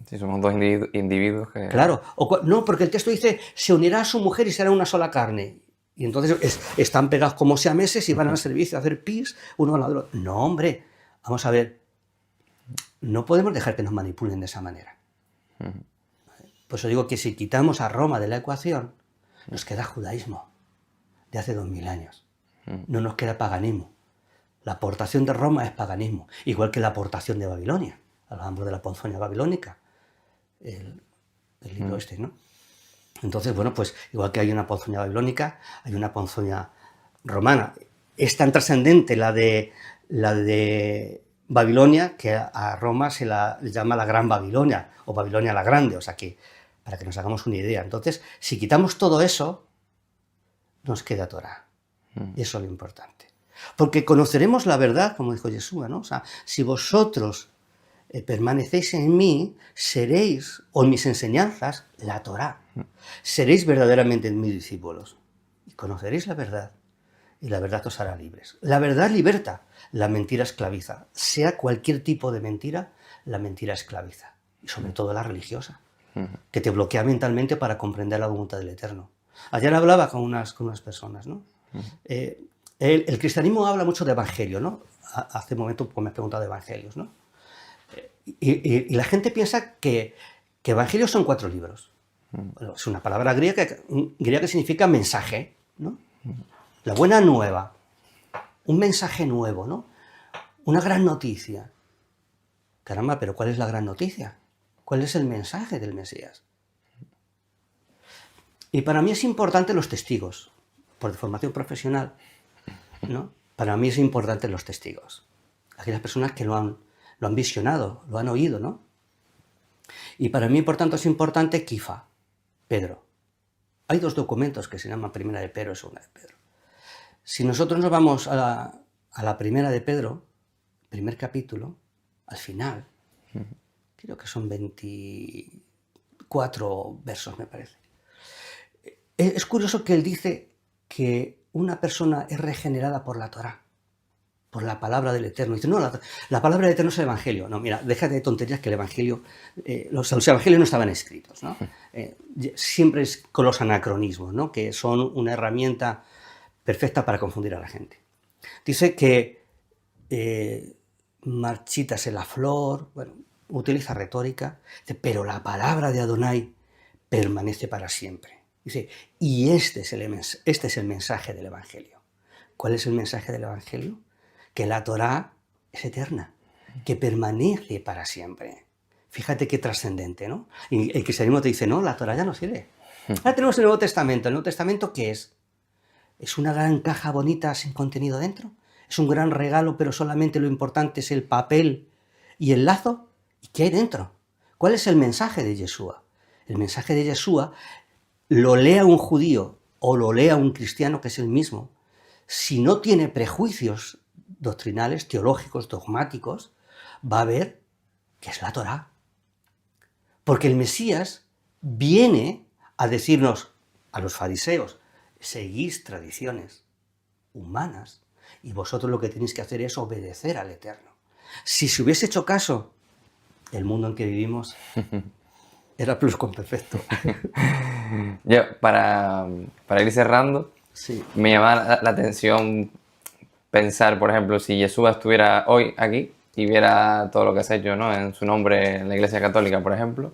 Sí, somos dos individuos que... Claro, no, porque el texto dice, se unirá a su mujer y será una sola carne. Y entonces están pegados como siameses y van al servicio a hacer pis uno al lado. No, hombre, vamos a ver, no podemos dejar que nos manipulen de esa manera. Por eso digo que si quitamos a Roma de la ecuación, nos queda judaísmo de hace 2000 años. No nos queda paganismo. La aportación de Roma es paganismo, igual que la aportación de Babilonia. Hablamos de la ponzoña babilónica, el libro este, ¿no? Entonces, bueno, pues igual que hay una ponzoña babilónica, hay una ponzoña romana. Es tan trascendente la de Babilonia que a Roma se la llama la Gran Babilonia, o Babilonia la Grande, o sea que, para que nos hagamos una idea. Entonces, si quitamos todo eso, nos queda Torá. Y eso es lo importante. Porque conoceremos la verdad, como dijo Yeshua, ¿no? O sea, si vosotros permanecéis en mí, seréis, o en mis enseñanzas, la Torá. Seréis verdaderamente mis discípulos. Y conoceréis la verdad. Y la verdad os hará libres. La verdad liberta, la mentira esclaviza. Sea cualquier tipo de mentira, la mentira esclaviza. Y sobre todo la religiosa, que te bloquea mentalmente para comprender la voluntad del Eterno. Ayer hablaba con unas personas, ¿no? El cristianismo habla mucho de evangelio, ¿no? Hace un momento pues, me has preguntado de evangelios, ¿no? Y la gente piensa que evangelios son 4 libros. Bueno, es una palabra griega que significa mensaje, ¿no? La buena nueva, un mensaje nuevo, ¿no? Una gran noticia. Caramba, pero ¿cuál es la gran noticia? ¿Cuál es el mensaje del Mesías? Y para mí es importante los testigos, por formación profesional, ¿no? Para mí es importante los testigos. Aquellas personas que lo han visionado, lo han oído, ¿no? Y para mí, por tanto, es importante Kifa, Pedro. Hay dos documentos que se llaman Primera de Pedro y Segunda de Pedro. Si nosotros nos vamos a la Primera de Pedro, primer capítulo, al final, creo que son 24 versos, me parece. Es curioso que él dice que una persona es regenerada por la Torá, por la palabra del Eterno. Dice, no, la palabra del Eterno es el Evangelio. No, mira, déjate de tonterías que el Evangelio, los Evangelios no estaban escritos, ¿no? Siempre es con los anacronismos, ¿no? Que son una herramienta perfecta para confundir a la gente. Dice que marchítase la flor, bueno, utiliza retórica, dice, pero la palabra de Adonai permanece para siempre. Dice, y este es el mensaje del Evangelio. ¿Cuál es el mensaje del Evangelio? Que la Torá es eterna, que permanece para siempre. Fíjate qué trascendente, ¿no? Y el cristianismo te dice, no, la Torá ya no sirve. Ahora tenemos el Nuevo Testamento. ¿El Nuevo Testamento qué es? ¿Es una gran caja bonita sin contenido dentro? ¿Es un gran regalo, pero solamente lo importante es el papel y el lazo? ¿Y qué hay dentro? ¿Cuál es el mensaje de Yeshua? El mensaje de Yeshua, lo lea un judío o lo lea un cristiano, que es el mismo, si no tiene prejuicios doctrinales, teológicos, dogmáticos, va a ver que es la Torá. Porque el Mesías viene a decirnos, a los fariseos, seguís tradiciones humanas y vosotros lo que tenéis que hacer es obedecer al Eterno. Si se hubiese hecho caso, el mundo en que vivimos era pluscuamperfecto. Yo, para ir cerrando, Sí. me llama la atención pensar, por ejemplo, si Yeshua estuviera hoy aquí y viera todo lo que has hecho, ¿no? En su nombre en la Iglesia Católica, por ejemplo,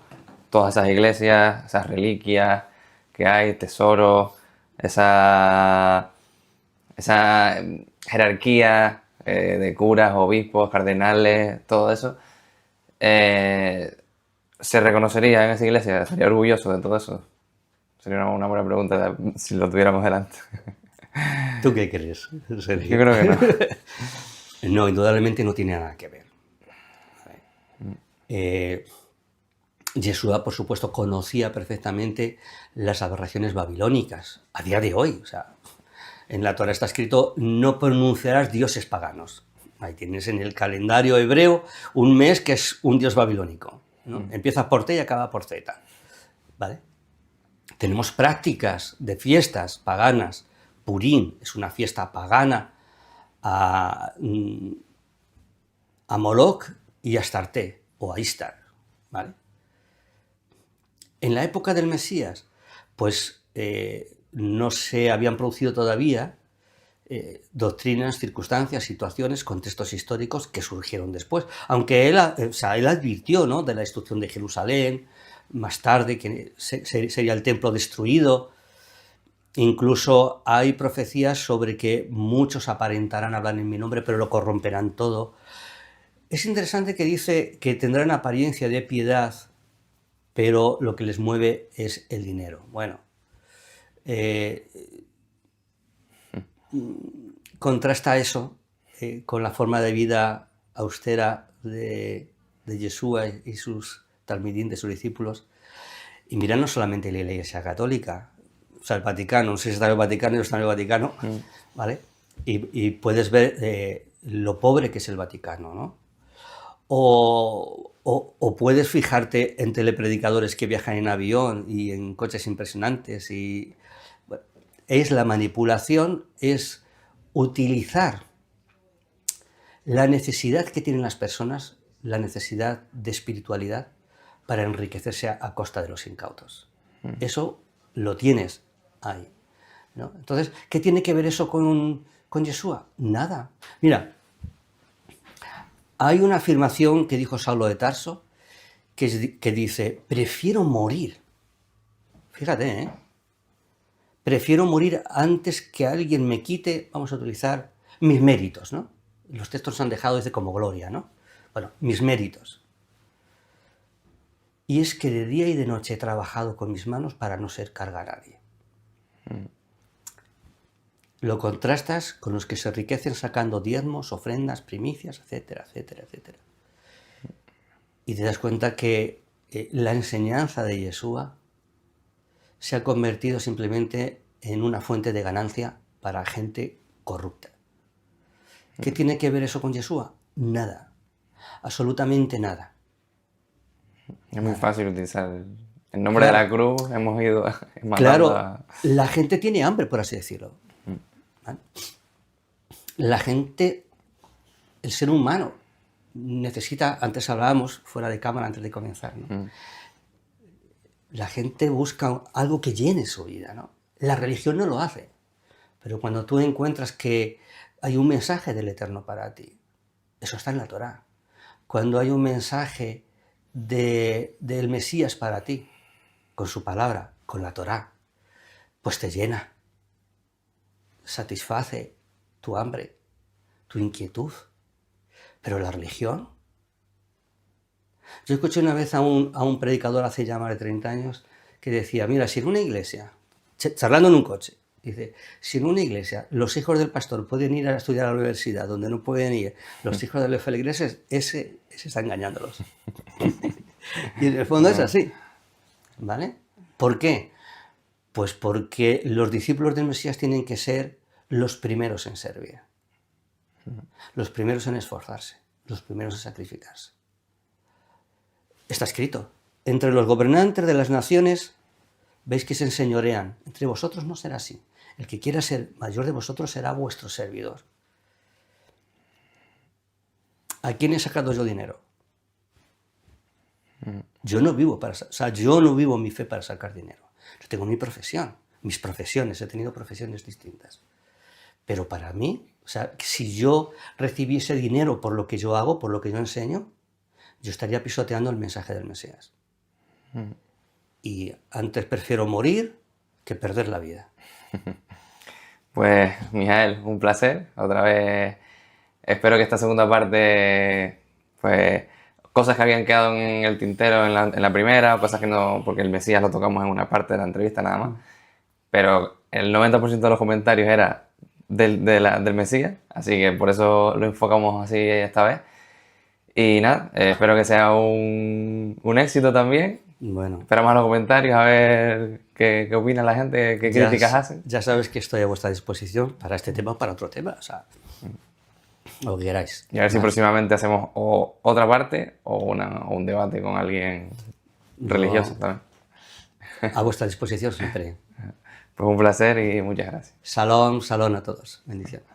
todas esas iglesias, esas reliquias que hay, tesoros, esa jerarquía de curas, obispos, cardenales, todo eso, ¿se reconocería en esa iglesia? ¿Sería orgulloso de todo eso? Sería una buena pregunta si lo tuviéramos delante. ¿Tú qué crees, Sergio? Yo creo que no. No, indudablemente no tiene nada que ver. Yeshua, por supuesto, conocía perfectamente las aberraciones babilónicas a día de hoy. O sea, en la Torá está escrito, no pronunciarás dioses paganos. Ahí tienes en el calendario hebreo un mes que es un dios babilónico, ¿no? Empieza por T y acaba por Z. ¿Vale? Tenemos prácticas de fiestas paganas. Purim es una fiesta pagana a Moloch y a Astarte, o a Istar, ¿vale? En la época del Mesías, pues no se habían producido todavía doctrinas, circunstancias, situaciones, contextos históricos que surgieron después. Aunque él advirtió, ¿no?, de la destrucción de Jerusalén, más tarde que sería el templo destruido. Incluso hay profecías sobre que muchos aparentarán hablar en mi nombre, pero lo corromperán todo. Es interesante que dice que tendrán apariencia de piedad, pero lo que les mueve es el dinero. Bueno, contrasta eso con la forma de vida austera de Yeshua y sus talmidín, de sus discípulos. Y mira, no solamente la Iglesia Católica, o sea, el Vaticano, no sé si está en el Vaticano o no está en el Vaticano, ¿vale? Y puedes ver lo pobre que es el Vaticano, ¿no? O puedes fijarte en telepredicadores que viajan en avión y en coches impresionantes. Y bueno, es la manipulación, es utilizar la necesidad que tienen las personas, la necesidad de espiritualidad, para enriquecerse a costa de los incautos. Eso lo tienes ahí, ¿no? Entonces, ¿qué tiene que ver eso con Yeshua? Nada. Mira, hay una afirmación que dijo Saulo de Tarso que dice, prefiero morir. Fíjate, ¿eh? Prefiero morir antes que alguien me quite, vamos a utilizar, mis méritos, ¿no? Los textos han dejado desde como gloria, ¿no? Bueno, mis méritos. Y es que de día y de noche he trabajado con mis manos para no ser carga a nadie. Lo contrastas con los que se enriquecen sacando diezmos, ofrendas, primicias, etcétera, etcétera, etcétera. Y te das cuenta que la enseñanza de Yeshua se ha convertido simplemente en una fuente de ganancia para gente corrupta. ¿Qué tiene que ver eso con Yeshua? Nada, absolutamente nada. Es muy fácil utilizar el nombre de la cruz, hemos ido matando Claro, la gente tiene hambre, por así decirlo. ¿Vale? La gente, el ser humano, necesita, antes hablábamos fuera de cámara, antes de comenzar, ¿no? La gente busca algo que llene su vida, ¿no? La religión no lo hace, pero cuando tú encuentras que hay un mensaje del Eterno para ti, eso está en la Torá. Cuando hay un mensaje del Mesías para ti, con su palabra, con la Torá, pues te llena, satisface tu hambre, tu inquietud. Pero la religión... Yo escuché una vez a un predicador hace ya más de 30 años que decía, mira, si en una iglesia, charlando en un coche, dice, si en una iglesia los hijos del pastor pueden ir a estudiar a la universidad, donde no pueden ir los hijos de la feligreses, ese está engañándolos. Y en el fondo es así, ¿vale? ¿Por qué? Pues porque los discípulos del Mesías tienen que ser los primeros en servir, los primeros en esforzarse, los primeros en sacrificarse. Está escrito, entre los gobernantes de las naciones veis que se enseñorean, entre vosotros no será así. El que quiera ser mayor de vosotros será vuestro servidor. ¿A quién he sacado yo dinero? Yo no vivo yo no vivo mi fe para sacar dinero. Yo tengo mi profesión, mis profesiones, he tenido profesiones distintas. Pero para mí, si yo recibiese dinero por lo que yo hago, por lo que yo enseño, yo estaría pisoteando el mensaje del Mesías. Y antes prefiero morir que perder la vida. Pues, Mijael, un placer. Otra vez, espero que esta segunda parte, pues, cosas que habían quedado en el tintero en la primera, o cosas que no, porque el Mesías lo tocamos en una parte de la entrevista nada más. Pero el 90% de los comentarios era del Mesías, así que por eso lo enfocamos así esta vez. Y nada, espero que sea un éxito también. Bueno, esperamos a los comentarios a ver qué opina la gente, qué críticas hacen. Ya sabes que estoy a vuestra disposición para este tema o para otro tema, lo que queráis. Y a ver si próximamente hacemos otra parte o un debate con alguien religioso también. A vuestra disposición siempre. Pues un placer y muchas gracias. Salón a todos. Bendiciones.